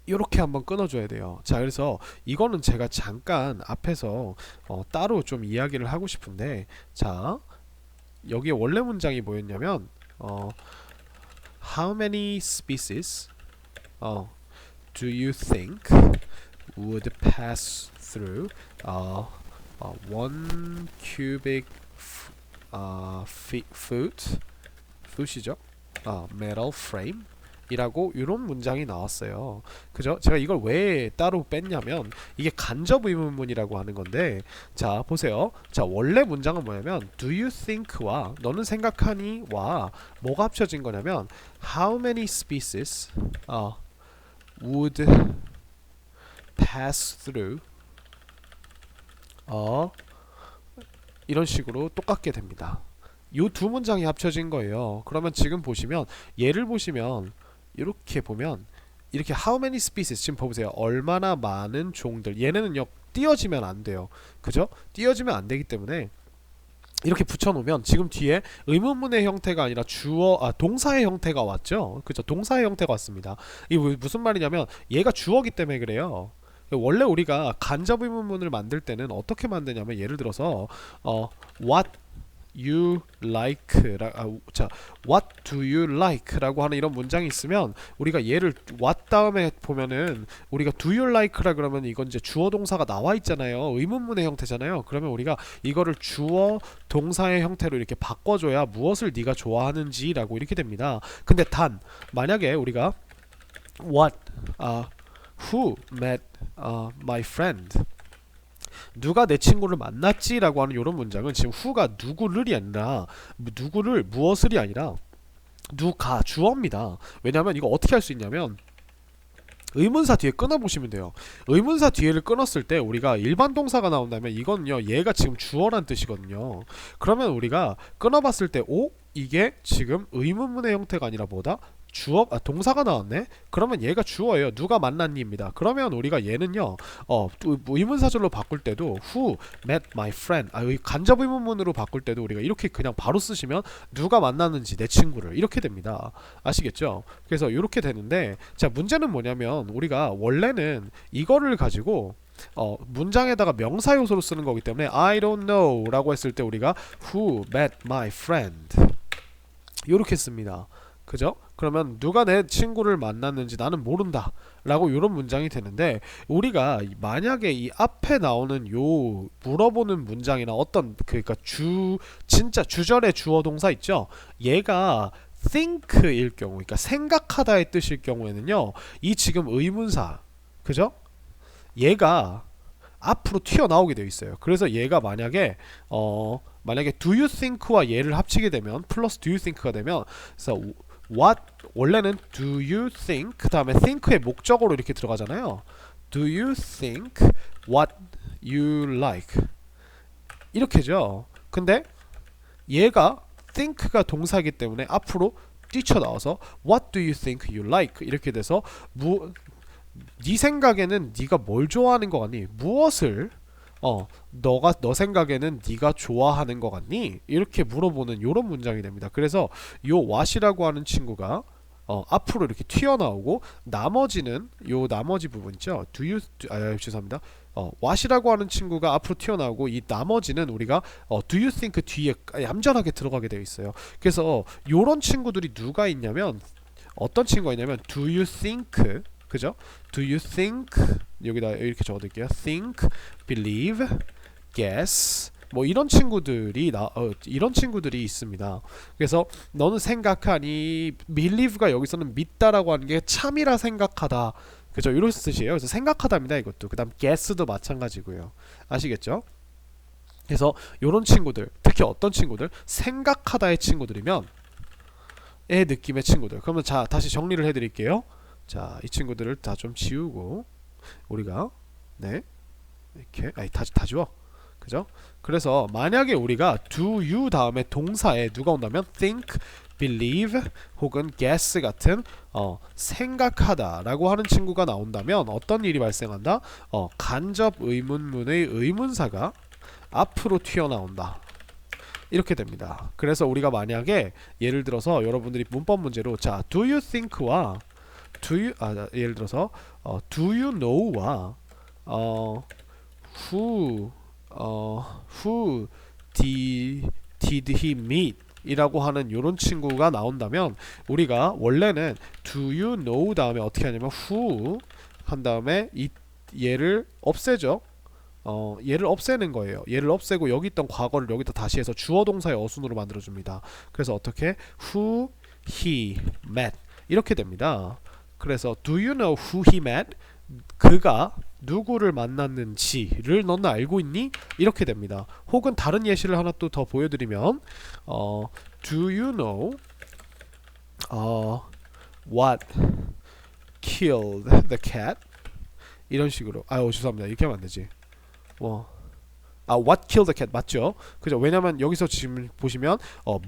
이렇게 한번 끊어줘야 돼요. 자, 그래서 이거는 제가 잠깐 앞에서 따로 좀 이야기를 하고 싶은데, 자, 여기에 원래 문장이 뭐였냐면 How many species do you think would pass through 1 cubic foot이죠? metal frame 이라고 이런 문장이 나왔어요. 그죠? 제가 이걸 왜 따로 뺐냐면 이게 간접 의문문이라고 하는 건데, 자 보세요. 자, 원래 문장은 뭐냐면 do you think와 너는 생각하니 와 뭐가 합쳐진 거냐면 how many species would pass through 이런 식으로 똑같게 됩니다. 요 두 문장이 합쳐진 거예요. 그러면 지금 보시면 얘를 보시면 이렇게 보면 이렇게 how many species 지금 보세요. 얼마나 많은 종들. 얘네는요 띄어지면 안 돼요. 그죠? 띄어지면 안 되기 때문에 이렇게 붙여놓으면 지금 뒤에 의문문의 형태가 아니라 동사의 형태가 왔죠. 그죠? 동사의 형태가 왔습니다. 이 무슨 말이냐면 얘가 주어기 때문에 그래요. 원래 우리가 간접 의문문을 만들 때는 어떻게 만드냐면 예를 들어서 what you like what do you like 라고 하는 이런 문장이 있으면 우리가 얘를 what 다음에 보면은 우리가 do you like 라 그러면 이건 이제 주어 동사가 나와 있잖아요. 의문문의 형태잖아요. 그러면 우리가 이거를 주어 동사의 형태로 이렇게 바꿔줘야 무엇을 네가 좋아하는지 라고 이렇게 됩니다. 근데 단 만약에 우리가 what who met my friend 누가 내 친구를 만났지 라고 하는 이런 문장은 지금 who가 누구를이 아니라 누구를 무엇을이 아니라 누가 주어입니다. 왜냐하면 이거 어떻게 할 수 있냐면 의문사 뒤에 끊어보시면 돼요. 의문사 뒤에를 끊었을 때 우리가 일반 동사가 나온다면 이건요 얘가 지금 주어란 뜻이거든요. 그러면 우리가 끊어봤을 때 이게 지금 의문문의 형태가 아니라 뭐다? 동사가 나왔네? 그러면 얘가 주어예요. 누가 만났니입니다. 그러면 우리가 얘는요 의문사절로 바꿀 때도 who met my friend 간접 의문문으로 바꿀 때도 우리가 이렇게 그냥 바로 쓰시면 누가 만났는지 내 친구를 이렇게 됩니다. 아시겠죠? 그래서 이렇게 되는데 자 문제는 뭐냐면 우리가 원래는 이거를 가지고 문장에다가 명사 요소로 쓰는 거기 때문에 I don't know 라고 했을 때 우리가 who met my friend 이렇게 씁니다. 그죠? 그러면 누가 내 친구를 만났는지 나는 모른다 라고 이런 문장이 되는데 우리가 만약에 이 앞에 나오는 요 물어보는 문장이나 어떤 그러니까 진짜 주절의 주어 동사 있죠? 얘가 think일 경우 그러니까 생각하다의 뜻일 경우에는요 이 지금 의문사 그죠? 얘가 앞으로 튀어나오게 되어 있어요. 그래서 얘가 만약에 do you think와 얘를 합치게 되면 플러스 do you think가 되면 그래서 what 원래는 do you think 그 다음에 think의 목적어로 이렇게 들어가잖아요. do you think what you like 이렇게죠. 근데 얘가 think가 동사이기 때문에 앞으로 뛰쳐나와서 what do you think you like 이렇게 돼서 네 생각에는 네가 뭘 좋아하는 것 같니? 무엇을 너 생각에는 네가 좋아하는 것 같니? 이렇게 물어보는 요런 문장이 됩니다. 그래서 요 what이라고 하는 친구가 앞으로 이렇게 튀어나오고 나머지는 요 나머지 부분 있죠? 죄송합니다. what이라고 하는 친구가 앞으로 튀어나오고 이 나머지는 우리가 do you think 뒤에 얌전하게 들어가게 되어 있어요. 그래서 요런 친구들이 누가 있냐면 어떤 친구가 있냐면 do you think 그죠? Do you think 여기다 이렇게 적어둘게요. think, believe, guess 뭐 이런 친구들이 이런 친구들이 있습니다. 그래서 너는 생각하니 believe가 여기서는 믿다라고 하는 게 참이라 생각하다. 그죠? 이런 뜻이에요. 그래서 생각하다입니다. 이것도. 그다음 guess도 마찬가지고요. 아시겠죠? 그래서 이런 친구들, 특히 어떤 친구들, 생각하다의 친구들이면 의 느낌의 친구들. 그러면 자 다시 정리를 해드릴게요. 자, 이 친구들을 다 좀 지우고 우리가 이렇게 다 지워. 그죠? 그래서 만약에 우리가 do you 다음에 동사에 누가 온다면 think, believe 혹은 guess 같은 생각하다 라고 하는 친구가 나온다면 어떤 일이 발생한다? 간접 의문문의 의문사가 앞으로 튀어나온다. 이렇게 됩니다. 그래서 우리가 만약에 예를 들어서 여러분들이 문법 문제로 자, do you think와 예를 들어서 do you know와 who did he meet 이라고 하는 요런 친구가 나온다면 우리가 원래는 do you know 다음에 어떻게 하냐면 who 한 다음에 얘를 없애죠. 얘를 없애는 거예요. 얘를 없애고 여기 있던 과거를 여기다 다시 해서 주어 동사의 어순으로 만들어 줍니다. 그래서 어떻게 who he met 이렇게 됩니다. 그래서 do you know who he met? 그가 누구를 만났는지를 너는 알고 있니? 이렇게 됩니다. 혹은 다른 예시를 하나 또 더 보여드리면 do you know what killed the cat? 이런 식으로 죄송합니다. 이렇게 하면 안되지. what killed the cat 맞죠? 그죠? 왜냐면 여기서 지금 보시면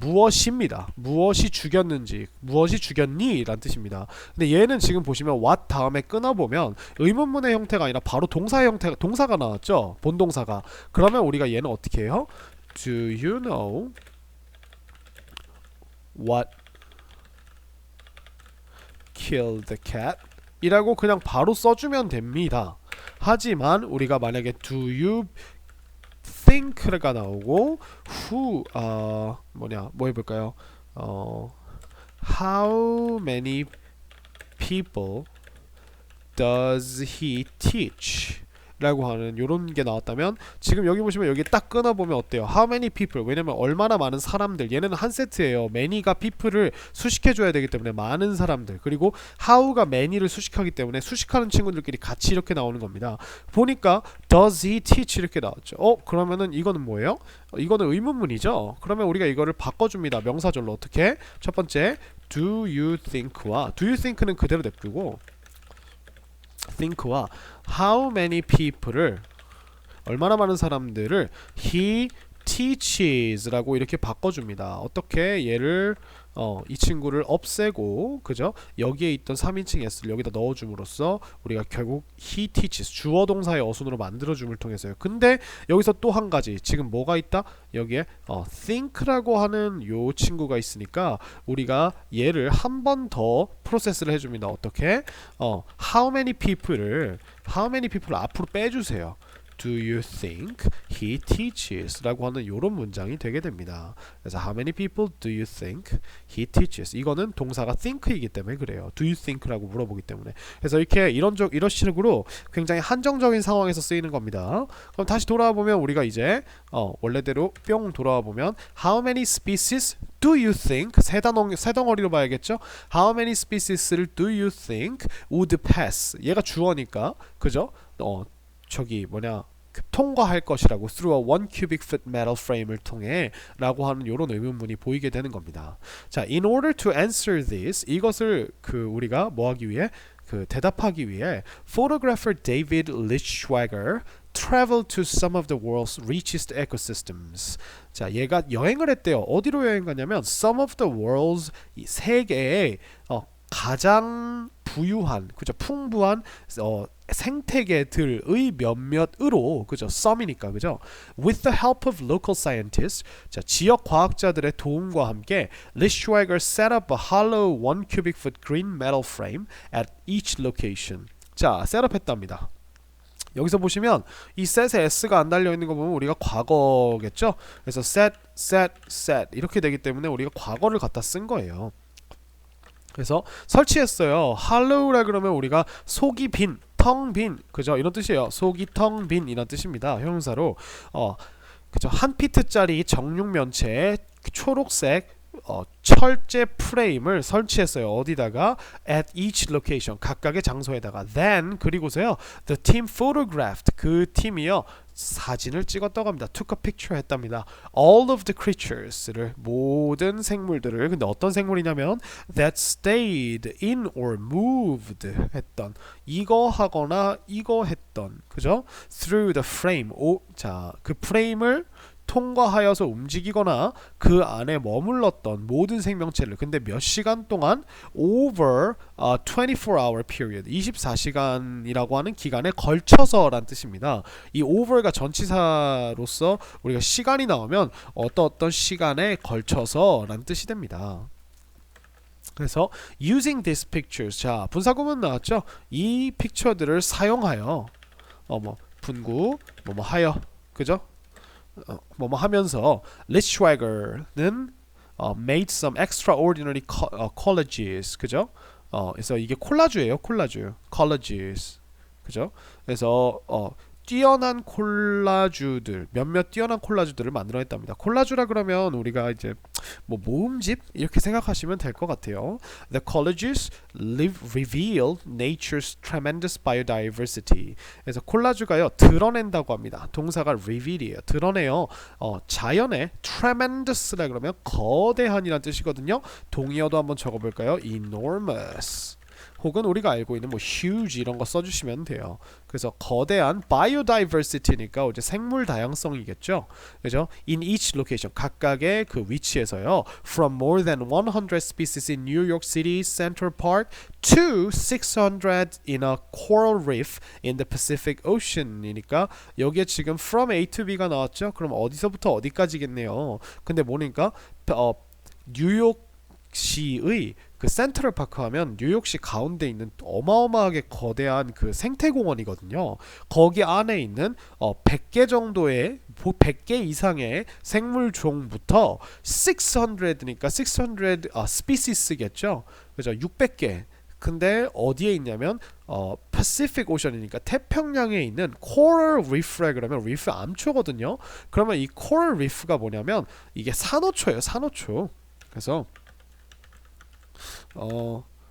무엇입니다. 무엇이 죽였는지, 무엇이 죽였니? 라는 뜻입니다. 근데 얘는 지금 보시면 what 다음에 끊어보면 의문문의 형태가 아니라 바로 동사의 형태가, 동사가 나왔죠? 본동사가. 그러면 우리가 얘는 어떻게 해요? Do you know what killed the cat? 이라고 그냥 바로 써주면 됩니다. 하지만 우리가 만약에 do you think가 나오고 who 뭐 해볼까요? How many people does he teach? 라고 하는 요런 게 나왔다면 지금 여기 보시면 여기 딱 끊어보면 어때요? How many people? 왜냐면 얼마나 많은 사람들, 얘는 한 세트예요. many가 people을 수식해줘야 되기 때문에 많은 사람들, 그리고 how가 many를 수식하기 때문에 수식하는 친구들끼리 같이 이렇게 나오는 겁니다. 보니까 does he teach 이렇게 나왔죠. 그러면은 이거는 뭐예요? 이거는 의문문이죠. 그러면 우리가 이거를 바꿔줍니다. 명사절로. 어떻게? 첫 번째 do you think와 do you think는 그대로 냅두고 think와 how many people을, 얼마나 많은 사람들을 he teaches라고 이렇게 바꿔줍니다. 어떻게? 얘를 이 친구를 없애고, 그죠? 여기에 있던 3인칭 s를 여기다 넣어줌으로써 우리가 결국 he teaches 주어 동사의 어순으로 만들어줌을 통해서요. 근데 여기서 또 한 가지, 지금 뭐가 있다? 여기에 think라고 하는 요 친구가 있으니까 우리가 얘를 한 번 더 프로세스를 해줍니다. 어떻게? how many people을 앞으로 빼주세요. Do you think he teaches? 라고 하는 요런 문장이 되게 됩니다. 그래서 how many people do you think he teaches? 이거는 동사가 think이기 때문에 그래요. Do you think? 라고 물어보기 때문에. 그래서 이렇게 이런 식으로 굉장히 한정적인 상황에서 쓰이는 겁니다. 그럼 다시 돌아와 보면 우리가 이제 원래대로 뿅 돌아와 보면 how many species do you think? 세 덩어리로 봐야겠죠? How many species를 do you think would pass? 얘가 주어니까, 그죠? 저기 통과할 것이라고 through a 1 cubic foot metal frame을 통해 라고 하는 요런 의문문이 보이게 되는 겁니다. 자, in order to answer this, 이것을 우리가 뭐 하기 위해? 대답하기 위해 photographer David Lichtschwager traveled to some of the world's richest ecosystems. 자, 얘가 여행을 했대요. 어디로 여행 가냐면 some of the world's, 세계의 가장 부유한, 그죠? 풍부한 생태계들의 몇몇으로, 그죠? 썸이니까, 그죠? With the help of local scientists, 자, 지역 과학자들의 도움과 함께 Lichtschwager set up a hollow 1 cubic foot green metal frame at each location. 자, 셋업했답니다. 여기서 보시면 이 set에 s가 안 달려 있는 거 보면 우리가 과거겠죠? 그래서 set 이렇게 되기 때문에 우리가 과거를 갖다 쓴 거예요. 그래서 설치했어요. hollow라 그러면 우리가 속이 빈, 텅 빈, 그죠? 이런 뜻이에요. 속이 텅 빈 이런 뜻입니다. 형용사로 그죠? 한 피트짜리 정육면체에 초록색 철제 프레임을 설치했어요. 어디다가? at each location, 각각의 장소에다가. then, 그리고서요, the team photographed, 그 팀이요, 사진을 찍었다고 합니다. took a picture 했답니다. all of the creatures를, 모든 생물들을. 근데 어떤 생물이냐면 that stayed in or moved 했던, 이거 하거나 이거 했던, 그죠? through the frame, 자, 그 프레임을 통과하여서 움직이거나 그 안에 머물렀던 모든 생명체를, 근데 몇 시간 동안? over a 24-hour period, 24시간이라고 하는 기간에 걸쳐서 란 뜻입니다. 이 over가 전치사로서 우리가 시간이 나오면 어떤 시간에 걸쳐서 란 뜻이 됩니다. 그래서 using these pictures, 자, 분사구문 나왔죠? 이 픽처들을 사용하여 분구 하여, 그죠? 하면서 Lichtschwager는 made some extraordinary collages, 그죠? 그래서 이게 콜라주예요. collages, 그죠? 그래서 뛰어난 콜라주들, 몇몇 뛰어난 콜라주들을 만들어냈답니다. 콜라주라 그러면 우리가 이제 모음집 이렇게 생각하시면 될 것 같아요. The collages reveal nature's tremendous biodiversity. 그래서 콜라주가요, 드러낸다고 합니다. 동사가 reveal이에요. 드러내요. 자연의 tremendous라 그러면 거대한이란 뜻이거든요. 동의어도 한번 적어볼까요? enormous. 혹은 우리가 알고 있는 뭐 huge 이런 거 써주시면 돼요. 그래서 거대한 biodiversity니까 이제 생물 다양성이겠죠. 그죠? In each location 각각의 그 위치에서요. From more than 100 species in New York City Central Park to 600 in a coral reef in the Pacific Ocean이니까 여기에 지금 from A to B가 나왔죠. 그럼 어디서부터 어디까지겠네요. 근데 뭐니까 뉴욕시의 그 센트럴 파크 하면 뉴욕시 가운데 있는 어마어마하게 거대한 그 생태공원이거든요. 거기 안에 있는 100개 정도의 100개 이상의 생물종부터 600니까 600 species겠죠. 그죠? 600개. 근데 어디에 있냐면 Pacific Ocean이니까 태평양에 있는 Coral Reef라 그러면 리프 암초거든요. 그러면 이 Coral Reef가 뭐냐면 이게 산호초예요. 산호초. 그래서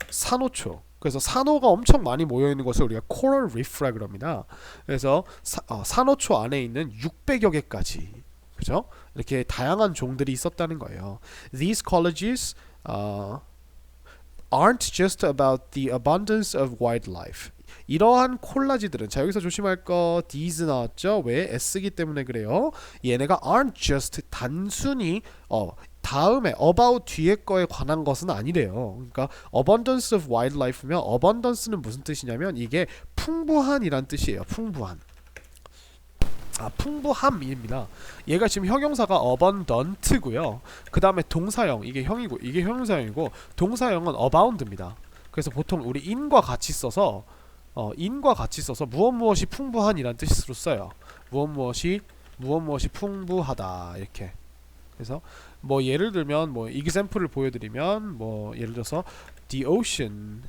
산호초. 그래서 산호가 엄청 많이 모여 있는 것을 우리가 Coral Reef라 그럽니다. 그래서 산호초 안에 있는 600여 개까지, 그죠? 이렇게 다양한 종들이 있었다는 거예요. These colleges aren't just about the abundance of wildlife. 이러한 콜라지들은 자 여기서 조심할 거 these 나왔죠? 왜? s기 때문에 그래요. 얘네가 aren't just 단순히 다음에 about 뒤에 거에 관한 것은 아니래요. 그러니까 abundance of wildlife면 abundance는 무슨 뜻이냐면 이게 풍부한이란 뜻이에요. 풍부한. 풍부함입니다. 얘가 지금 형용사가 abundant고요. 그 다음에 동사형 이게 형이고 이게 형용사형이고 동사형은 abound입니다. 그래서 보통 우리 in과 같이 써서 무엇 무엇이 풍부한이란 뜻으로 써요. 무엇 무엇이 풍부하다 이렇게. 그래서 뭐 예를 들면 뭐 example을 보여드리면 뭐 예를 들어서 the ocean,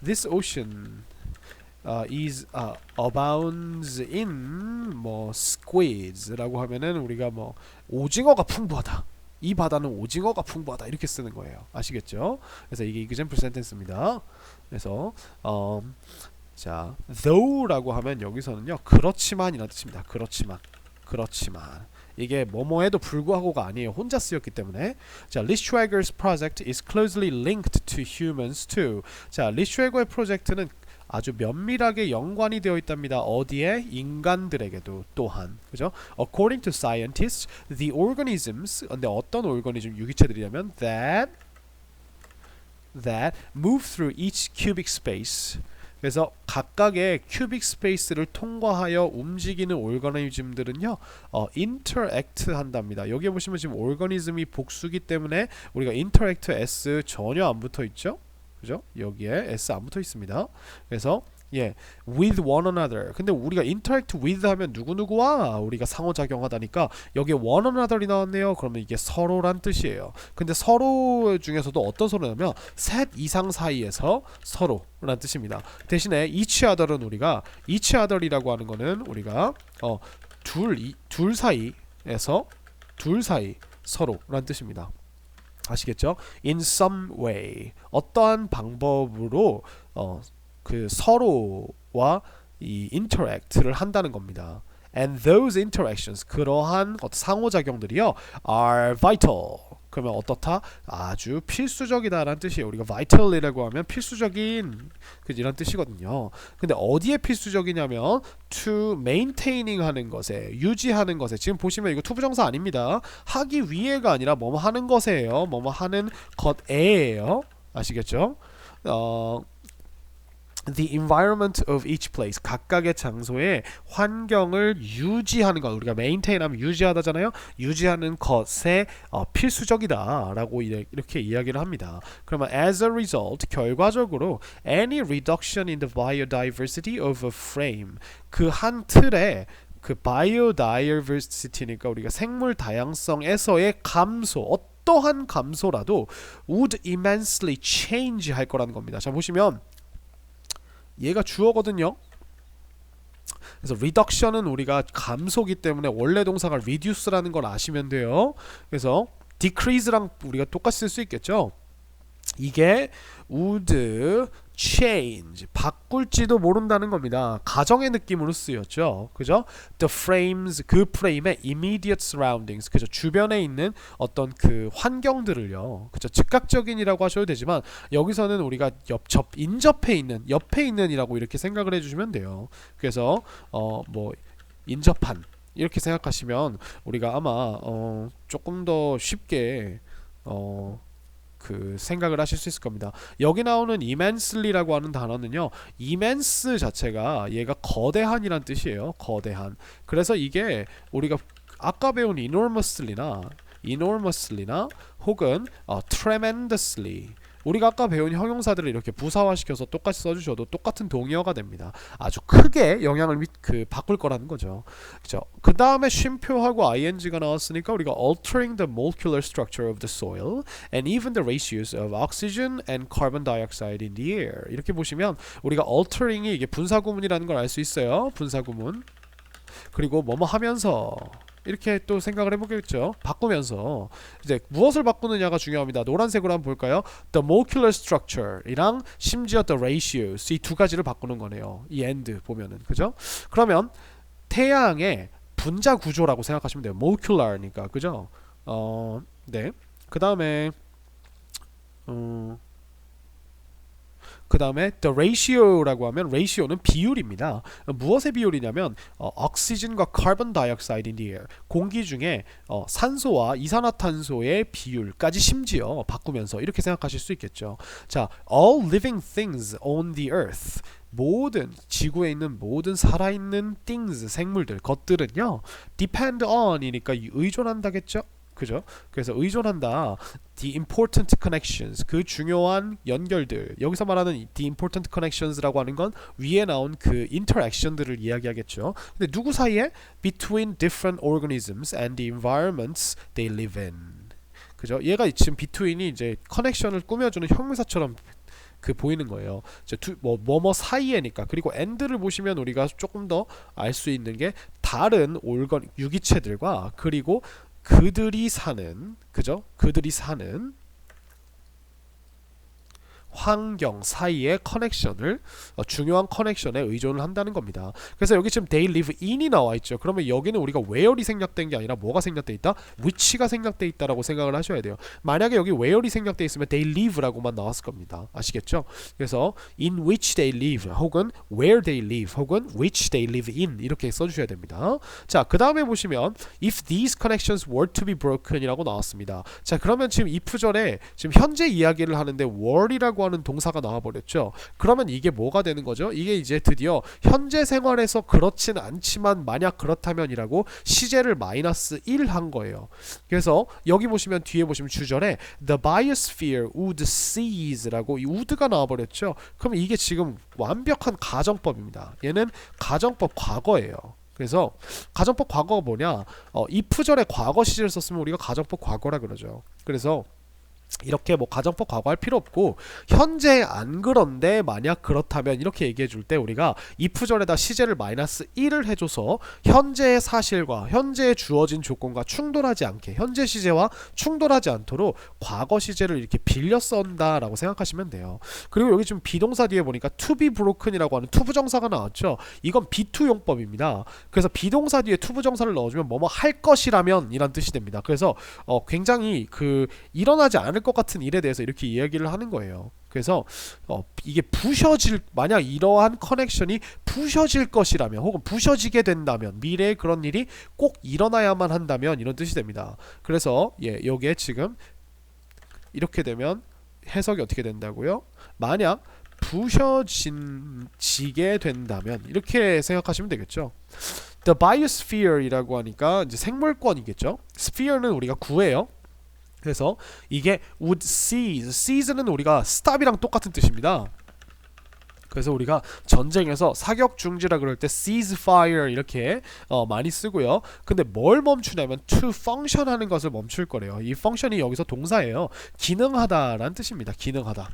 this ocean is abounds in 뭐 squids라고 하면은 우리가 뭐 오징어가 풍부하다. 이 바다는 오징어가 풍부하다 이렇게 쓰는 거예요. 아시겠죠? 그래서 이게 example sentence입니다. 그래서 자 though라고 하면 여기서는요 그렇지만이라는 뜻입니다. 그렇지만 이게 뭐뭐에도 불구하고가 아니에요. 혼자 쓰였기 때문에. 자, Lischwager's project is closely linked to humans too. 자, 리슈웨거의 프로젝트는 아주 면밀하게 연관이 되어 있답니다. 어디에? 인간들에게도 또한. 그죠? According to scientists, the organisms, 근데 어떤 오르가니즘 유기체들이냐면 that move through each cubic space. 그래서 각각의 큐빅 스페이스를 통과하여 움직이는 오르가니즘들은요 interact 한답니다. 여기에 보시면 지금 오르가니즘이 복수기 때문에 우리가 interact s 전혀 안 붙어 있죠. 그죠? 여기에 s 안 붙어 있습니다. 그래서 with one another. 근데 우리가 interact with 하면 누구누구와 우리가 상호작용하다니까 여기에 one another이 나왔네요. 그러면 이게 서로란 뜻이에요. 근데 서로 중에서도 어떤 서로냐면 셋 이상 사이에서 서로란 뜻입니다. 대신에 each other은 우리가 each other이라고 하는 거는 우리가 둘 사이에서 둘 사이 서로란 뜻입니다. 아시겠죠? In some way 어떠한 방법으로 그 서로와 이 interact를 한다는 겁니다. And those interactions 그러한 상호작용들이요 are vital. 그러면 어떻다? 아주 필수적이다라는 뜻이에요. 우리가 vital이라고 하면 필수적인 이런 뜻이거든요. 근데 어디에 필수적이냐면 to maintaining 하는 것에 유지하는 것에 지금 보시면 이거 투부정사 아닙니다. 하기 위해가 아니라 뭐뭐 하는 것에요. 뭐뭐 하는 것에요. 아시겠죠? The environment of each place 각각의 장소의 환경을 유지하는 것 우리가 maintain 하면 유지하다잖아요. 유지하는 것에 필수적이다 라고 이렇게 이야기를 합니다. 그러면 as a result 결과적으로 any reduction in the biodiversity of a frame 그 한 틀에 그 biodiversity니까 우리가 생물 다양성에서의 감소 어떠한 감소라도 would immensely change 할 거라는 겁니다. 자 보시면 얘가 주어거든요. 그래서 reduction은 우리가 감소기 때문에 원래 동사가 reduce라는 걸 아시면 돼요. 그래서 decrease랑 우리가 똑같이 쓸 수 있겠죠. 이게 would change 바꿀지도 모른다는 겁니다. 가정의 느낌으로 쓰였죠. 그죠? The frames 그 프레임의 immediate surroundings 그죠? 주변에 있는 어떤 그 환경들을요. 그죠? 즉각적인이라고 하셔도 되지만 여기서는 우리가 인접해 있는 옆에 있는이라고 이렇게 생각을 해주시면 돼요. 그래서 뭐 인접한 이렇게 생각하시면 우리가 아마 조금 더 쉽게 그 생각을 하실 수 있을 겁니다. 여기 나오는 immensely라고 하는 단어는요, immense 자체가 얘가 거대한이란 뜻이에요. 거대한. 그래서 이게 우리가 아까 배운 enormously나 혹은 tremendously 우리가 아까 배운 형용사들을 이렇게 부사화시켜서 똑같이 써주셔도 똑같은 동의어가 됩니다. 아주 크게 영향을 바꿀 거라는 거죠. 그죠? 그 다음에 쉼표하고 ing가 나왔으니까 우리가 altering the molecular structure of the soil and even the ratios of oxygen and carbon dioxide in the air. 이렇게 보시면 우리가 altering이 이게 분사구문이라는 걸 알 수 있어요. 분사구문. 그리고 뭐뭐 하면서 이렇게 또 생각을 해보겠죠. 바꾸면서 이제 무엇을 바꾸느냐가 중요합니다. 노란색으로 한번 볼까요? The molecular structure 이랑 심지어 the ratios 이 두 가지를 바꾸는 거네요. 이 and 보면은 그죠? 그러면 태양의 분자 구조라고 생각하시면 돼요. molecular니까 그죠? 네. 그 다음에 the ratio라고 하면 ratio는 비율입니다. 무엇의 비율이냐면 oxygen과 carbon dioxide in the air 공기 중에 산소와 이산화탄소의 비율까지 심지어 바꾸면서 이렇게 생각하실 수 있겠죠. 자, all living things on the earth 모든 지구에 있는 모든 살아있는 things 생물들 것들은요 depend on이니까 의존한다겠죠. 그죠? 그래서 의존한다. The important connections 그 중요한 연결들 여기서 말하는 the important connections라고 하는 건 위에 나온 그 interaction들을 이야기하겠죠. 근데 누구 사이에? Between different organisms and the environments they live in. 그죠? 얘가 지금 between이 이제 커넥션을 꾸며주는 형용사처럼 그 보이는 거예요. 뭐뭐 사이에니까. 그리고 and를 보시면 우리가 조금 더 알 수 있는 게 다른 유기체들과 그리고 그들이 사는 환경 사이의 커넥션을 중요한 커넥션에 의존을 한다는 겁니다. 그래서 여기 지금 they live in이 나와 있죠. 그러면 여기는 우리가 where이 생략된 게 아니라 뭐가 생략돼 있다? which가 생략돼 있다라고 생각을 하셔야 돼요. 만약에 여기 where이 생략돼 있으면 they live라고만 나왔을 겁니다. 아시겠죠? 그래서 in which they live 혹은 where they live 혹은 which they live in 이렇게 써주셔야 됩니다. 자, 그 다음에 보시면 if these connections were to be broken 이라고 나왔습니다. 자, 그러면 지금 if절에 지금 현재 이야기를 하는데 were이라고 하는 동사가 나와버렸죠. 그러면 이게 뭐가 되는 거죠? 이게 이제 드디어 현재 생활에서 그렇진 않지만 만약 그렇다면이라고 시제를 마이너스 1 한 거예요. 그래서 여기 보시면 뒤에 보시면 주절에 the biosphere would cease라고 이 would가 나와버렸죠. 그럼 이게 지금 완벽한 가정법입니다. 얘는 가정법 과거예요. 그래서 가정법 과거가 뭐냐? if절에 과거 시제를 썼으면 우리가 가정법 과거라 그러죠. 그래서 이렇게 뭐 가정법 과거 할 필요 없고 현재 안 그런데 만약 그렇다면 이렇게 얘기해 줄 때 우리가 if절에다 시제를 마이너스 1을 해줘서 현재의 사실과 현재에 주어진 조건과 충돌하지 않게 현재 시제와 충돌하지 않도록 과거 시제를 이렇게 빌려 쓴다 라고 생각하시면 돼요. 그리고 여기 지금 비동사 뒤에 보니까 to be broken이라고 하는 투부정사가 나왔죠. 이건 비투용법입니다. 그래서 비동사 뒤에 투부정사를 넣어주면 뭐뭐 할 것이라면 이란 뜻이 됩니다. 그래서 굉장히 그 일어나지 않을 것 같은 일에 대해서 이렇게 이야기를 하는 거예요. 그래서 이게 만약 이러한 커넥션이 부셔질 것이라면 혹은 부셔지게 된다면 미래에 그런 일이 꼭 일어나야만 한다면 이런 뜻이 됩니다. 그래서 여기에 지금 이렇게 되면 해석이 어떻게 된다고요? 만약 부셔지게 된다면 이렇게 생각하시면 되겠죠. The biosphere이라고 하니까 이제 생물권이겠죠. sphere는 우리가 구해요. 그래서 이게 would cease는 우리가 stop이랑 똑같은 뜻입니다. 그래서 우리가 전쟁에서 사격 중지라 그럴 때 ceasefire 이렇게 많이 쓰고요. 근데 뭘 멈추냐면 to function 하는 것을 멈출 거래요. 이 function이 여기서 동사예요. 기능하다라는 뜻입니다. 기능하다.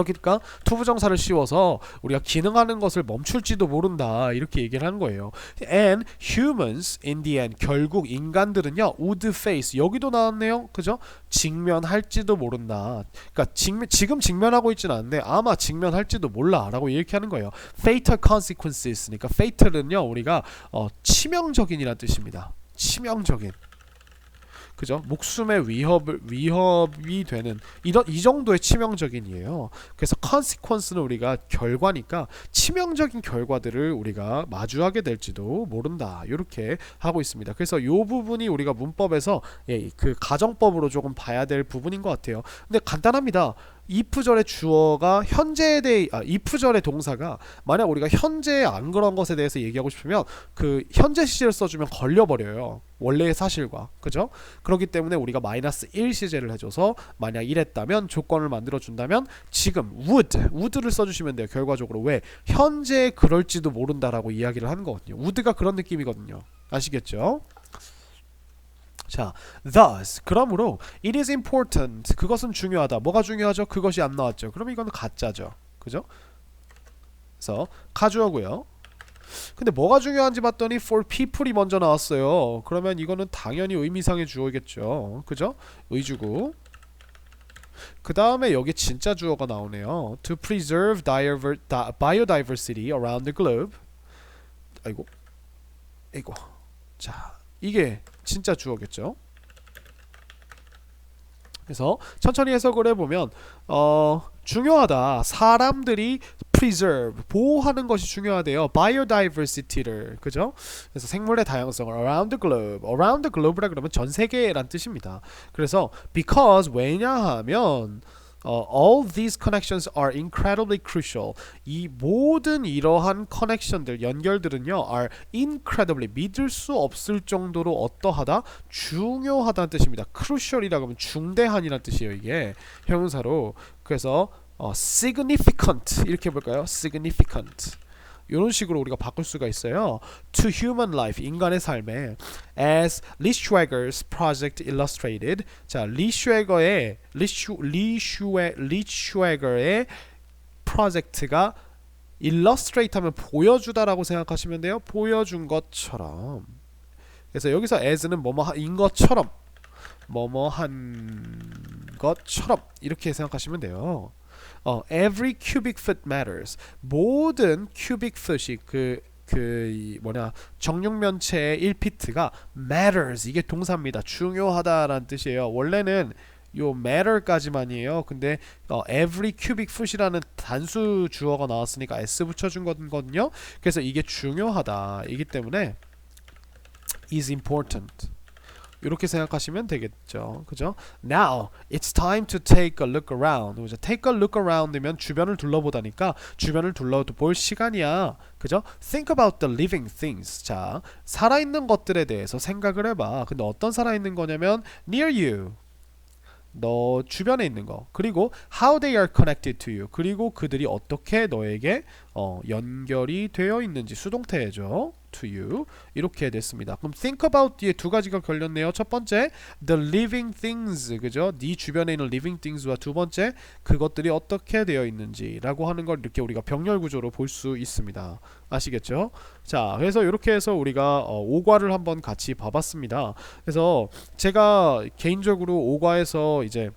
그러니까 투부정사를 씌워서 우리가 기능하는 것을 멈출지도 모른다 이렇게 얘기를 하는 거예요. And humans in the end, 결국 인간들은요 would face, 여기도 나왔네요. 그죠? 직면할지도 모른다. 그러니까 지금 직면하고 있지는 않은데 아마 직면할지도 몰라 라고 이렇게 하는 거예요. fatal consequences니까 fatal은요 우리가 치명적인이라는 뜻입니다. 치명적인, 그죠? 목숨에 위협이 되는 이 정도의 치명적인이에요. 그래서 consequence는 우리가 결과니까 치명적인 결과들을 우리가 마주하게 될지도 모른다 이렇게 하고 있습니다. 그래서 이 부분이 우리가 문법에서 그 가정법으로 조금 봐야 될 부분인 것 같아요. 근데 간단합니다. if절의 주어가 현재에 대해 if절의 동사가 만약 우리가 현재에 안 그런 것에 대해서 얘기하고 싶으면 그 현재 시제를 써주면 걸려버려요. 원래의 사실과. 그죠? 그렇기 때문에 우리가 -1 시제를 해줘서 만약 이랬다면 조건을 만들어준다면 지금 would를 써주시면 돼요. 결과적으로 왜? 현재에 그럴지도 모른다라고 이야기를 하는 거거든요. would가 그런 느낌이거든요. 아시겠죠? 자, thus, 그러므로 it is important, 그것은 중요하다. 뭐가 중요하죠? 그것이 안 나왔죠. 그럼 이거는 가짜죠. 그죠? 그래서 가주어고요. 근데 뭐가 중요한지 봤더니 for people이 먼저 나왔어요. 그러면 이거는 당연히 의미상의 주어겠죠. 그죠? 의주고. 그 다음에 여기 진짜 주어가 나오네요. To preserve biodiversity around the globe. 아이고. 자, 이게 진짜 주어겠죠. 그래서 천천히 해석을 해보면 중요하다. 사람들이 preserve, 보호하는 것이 중요하대요. biodiversity를, 그죠? 그래서 생물의 다양성을 around the globe라 그러면 전 세계란 뜻입니다. 그래서 because, 왜냐하면 all these connections are incredibly crucial. 이 모든 이러한 커넥션들, 연결들은요 are incredibly, 믿을 수 없을 정도로 어떠하다? 중요하다는 뜻입니다. crucial이라고 하면 중대한이라는 뜻이에요. 이게 형용사로. 그래서 significant 이렇게 볼까요? significant 이런 식으로 우리가 바꿀 수가 있어요. To human life, 인간의 삶에 as Lee Schwager's project illustrated. 자, 리 슈웨거의 프로젝트가 illustrate 하면 보여주다라고 생각하시면 돼요. 보여준 것처럼. 그래서 여기서 as는 뭐뭐인 것처럼, 뭐뭐한 것처럼 이렇게 생각하시면 돼요. Every cubic foot matters. 모든 cubic foot이 정육면체의 1피트가 matters, 이게 동사입니다. 중요하다라는 뜻이에요. 원래는 요 matter까지만이에요. 근데 every cubic foot이라는 단수 주어가 나왔으니까 s 붙여준 거거든요. 그래서 이게 중요하다 이기 때문에 is important 이렇게 생각하시면 되겠죠. 그죠? Now it's time to take a look around. 그죠? Take a look around이면 주변을 둘러보다니까 주변을 둘러볼 시간이야. 그죠? Think about the living things. 자, 살아있는 것들에 대해서 생각을 해봐. 근데 어떤 살아있는 거냐면 near you, 너 주변에 있는 거. 그리고 how they are connected to you. 그리고 그들이 어떻게 너에게 연결이 되어 있는지. 수동태죠. to you. 이렇게 됐습니다. 그럼 think about 뒤에 두 가지가 걸렸네요. 첫 번째 the living things, 그죠? 네 주변에 있는 living things와 두 번째 그것들이 어떻게 되어 있는지 라고 하는 걸 이렇게 우리가 병렬 구조로 볼 수 있습니다. 아시겠죠? 자, 그래서 이렇게 해서 우리가 오과를 한번 같이 봐봤습니다. 그래서 제가 개인적으로 오과에서 이제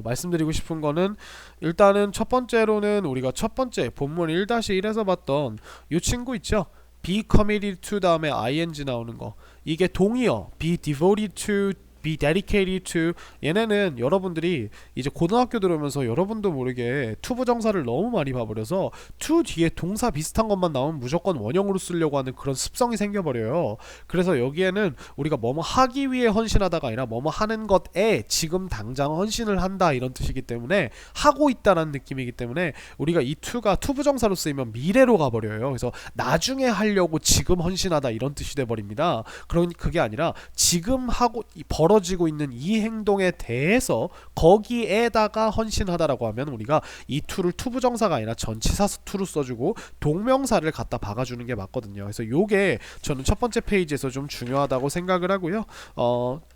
말씀드리고 싶은 거는 일단은 첫 번째로는 우리가 첫 번째 본문 1-1에서 봤던 이 친구 있죠? be committed to 다음에 ing 나오는 거, 이게 동의어 be devoted to, be dedicated to. 얘네는 여러분들이 이제 고등학교 들어오면서 여러분도 모르게 투부정사를 너무 많이 봐버려서 to 뒤에 동사 비슷한 것만 나오면 무조건 원형으로 쓰려고 하는 그런 습성이 생겨버려요. 그래서 여기에는 우리가 뭐뭐 하기 위해 헌신하다가 아니라 뭐뭐 하는 것에 지금 당장 헌신을 한다 이런 뜻이기 때문에 하고 있다라는 느낌이기 때문에 우리가 이 to가 투부정사로 쓰이면 미래로 가버려요. 그래서 나중에 하려고 지금 헌신하다 이런 뜻이 돼버립니다. 그러니 그게 아니라 지금 하고 벌어지고 있는 이 행동에 대해서 거기에다가 헌신하다라고 하면 우리가 이 to를 투부정사가 아니라 전치사 to로 써주고 동명사를 갖다 박아주는 게 맞거든요. 그래서 요게 저는 첫 번째 페이지에서 좀 중요하다고 생각을 하고요.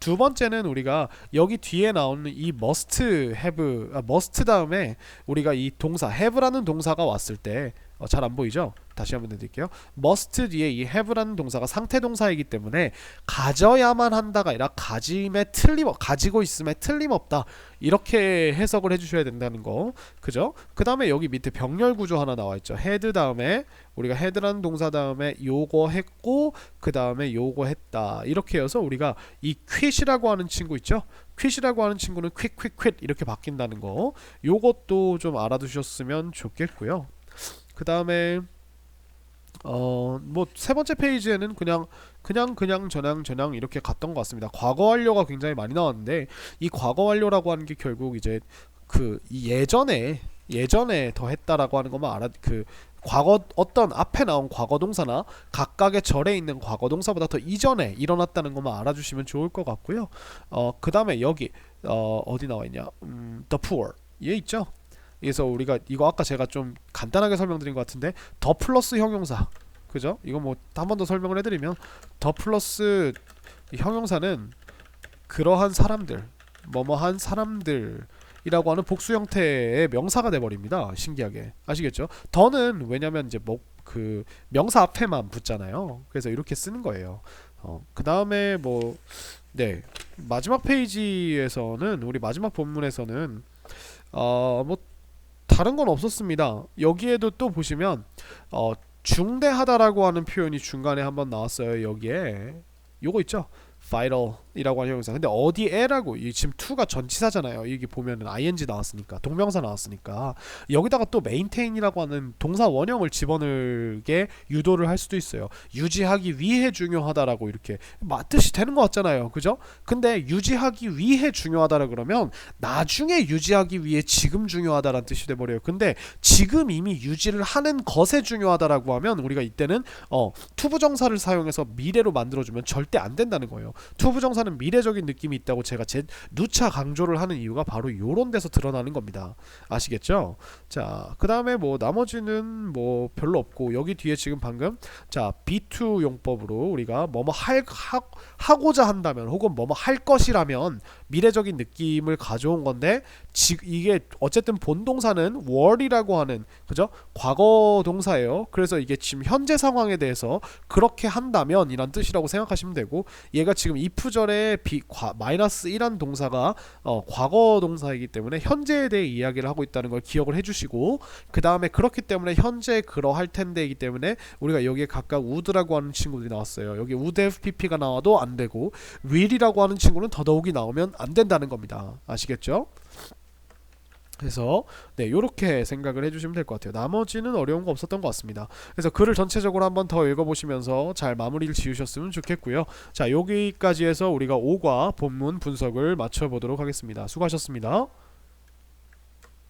두 번째는 우리가 여기 뒤에 나오는 이 must have, must 다음에 우리가 이 동사 have라는 동사가 왔을 때 잘 안 보이죠? 다시 한번 해드릴게요. must 뒤에 이 have라는 동사가 상태 동사이기 때문에 가져야만 한다가 아니라 가지고 있음에 틀림없다 이렇게 해석을 해주셔야 된다는 거, 그죠? 그 다음에 여기 밑에 병렬 구조 하나 나와있죠. had 다음에 우리가 had라는 동사 다음에 요거 했고 그 다음에 요거 했다 이렇게 해서 우리가 이 quit이라고 하는 친구 있죠? quit이라고 하는 친구는 quit 이렇게 바뀐다는 거, 요것도 좀 알아두셨으면 좋겠고요. 그 다음에 뭐 세 번째 페이지에는 그냥 전향 이렇게 갔던 것 같습니다. 과거 완료가 굉장히 많이 나왔는데 이 과거 완료라고 하는 게 결국 이제 그 예전에 더 했다라고 하는 것만 과거 어떤 앞에 나온 과거 동사나 각각의 절에 있는 과거 동사보다 더 이전에 일어났다는 것만 알아주시면 좋을 것 같고요. 그 다음에 여기 어디 나와 있냐? the poor 얘 있죠. 그래서 우리가 이거 아까 제가 좀 간단하게 설명드린 것 같은데 더 플러스 형용사, 그죠? 이거 뭐 한 번 더 설명을 해드리면 더 플러스 형용사는 그러한 사람들, 뭐뭐한 사람들이라고 하는 복수 형태의 명사가 돼버립니다. 신기하게 아시겠죠? 더는 왜냐면 이제 뭐 그 명사 앞에만 붙잖아요. 그래서 이렇게 쓰는 거예요. 그 다음에 뭐 네, 마지막 페이지에서는 우리 마지막 본문에서는 뭐 다른 건 없었습니다. 여기에도 또 보시면 중대하다라고 하는 표현이 중간에 한번 나왔어요. 여기에 요거 있죠? vital이라고 하는 형용사. 근데 어디에라고, 이 지금 to가 전치사잖아요. 여기 보면은 ing 나왔으니까, 동명사 나왔으니까 여기다가 또 maintain이라고 하는 동사 원형을 집어넣게 유도를 할 수도 있어요. 유지하기 위해 중요하다라고 이렇게 뜻이 되는 것 같잖아요, 그죠? 근데 유지하기 위해 중요하다라 그러면 나중에 유지하기 위해 지금 중요하다라는 뜻이 돼버려요. 근데 지금 이미 유지를 하는 것에 중요하다라고 하면 우리가 이때는 투부정사를 사용해서 미래로 만들어주면 절대 안 된다는 거예요. 투부정사는 미래적인 느낌이 있다고 제가 누차 강조를 하는 이유가 바로 요런 데서 드러나는 겁니다. 아시겠죠? 자, 그 다음에 뭐 나머지는 뭐 별로 없고, 여기 뒤에 지금 방금 자 B2 용법으로 우리가 뭐뭐 하고자 한다면 혹은 뭐뭐 할 것이라면 미래적인 느낌을 가져온 건데, 이게 어쨌든 본동사는 were이라고 하는, 그죠? 과거 동사예요. 그래서 이게 지금 현재 상황에 대해서 그렇게 한다면 이란 뜻이라고 생각하시면 되고, 얘가 지금 if절에 마이너스 1한 동사가 과거 동사이기 때문에 현재에 대해 이야기를 하고 있다는 걸 기억을 해주시고, 그 다음에 그렇기 때문에 현재 그러할 텐데이기 때문에 우리가 여기에 각각 would라고 하는 친구들이 나왔어요. 여기 would FPP가 나와도 안 되고 will이라고 하는 친구는 더더욱이 나오면 안 된다는 겁니다. 아시겠죠? 그래서 네, 요렇게 생각을 해주시면 될 것 같아요. 나머지는 어려운 거 없었던 것 같습니다. 그래서 글을 전체적으로 한번 더 읽어보시면서 잘 마무리를 지으셨으면 좋겠고요. 자, 여기까지 해서 우리가 5과 본문 분석을 마쳐보도록 하겠습니다. 수고하셨습니다.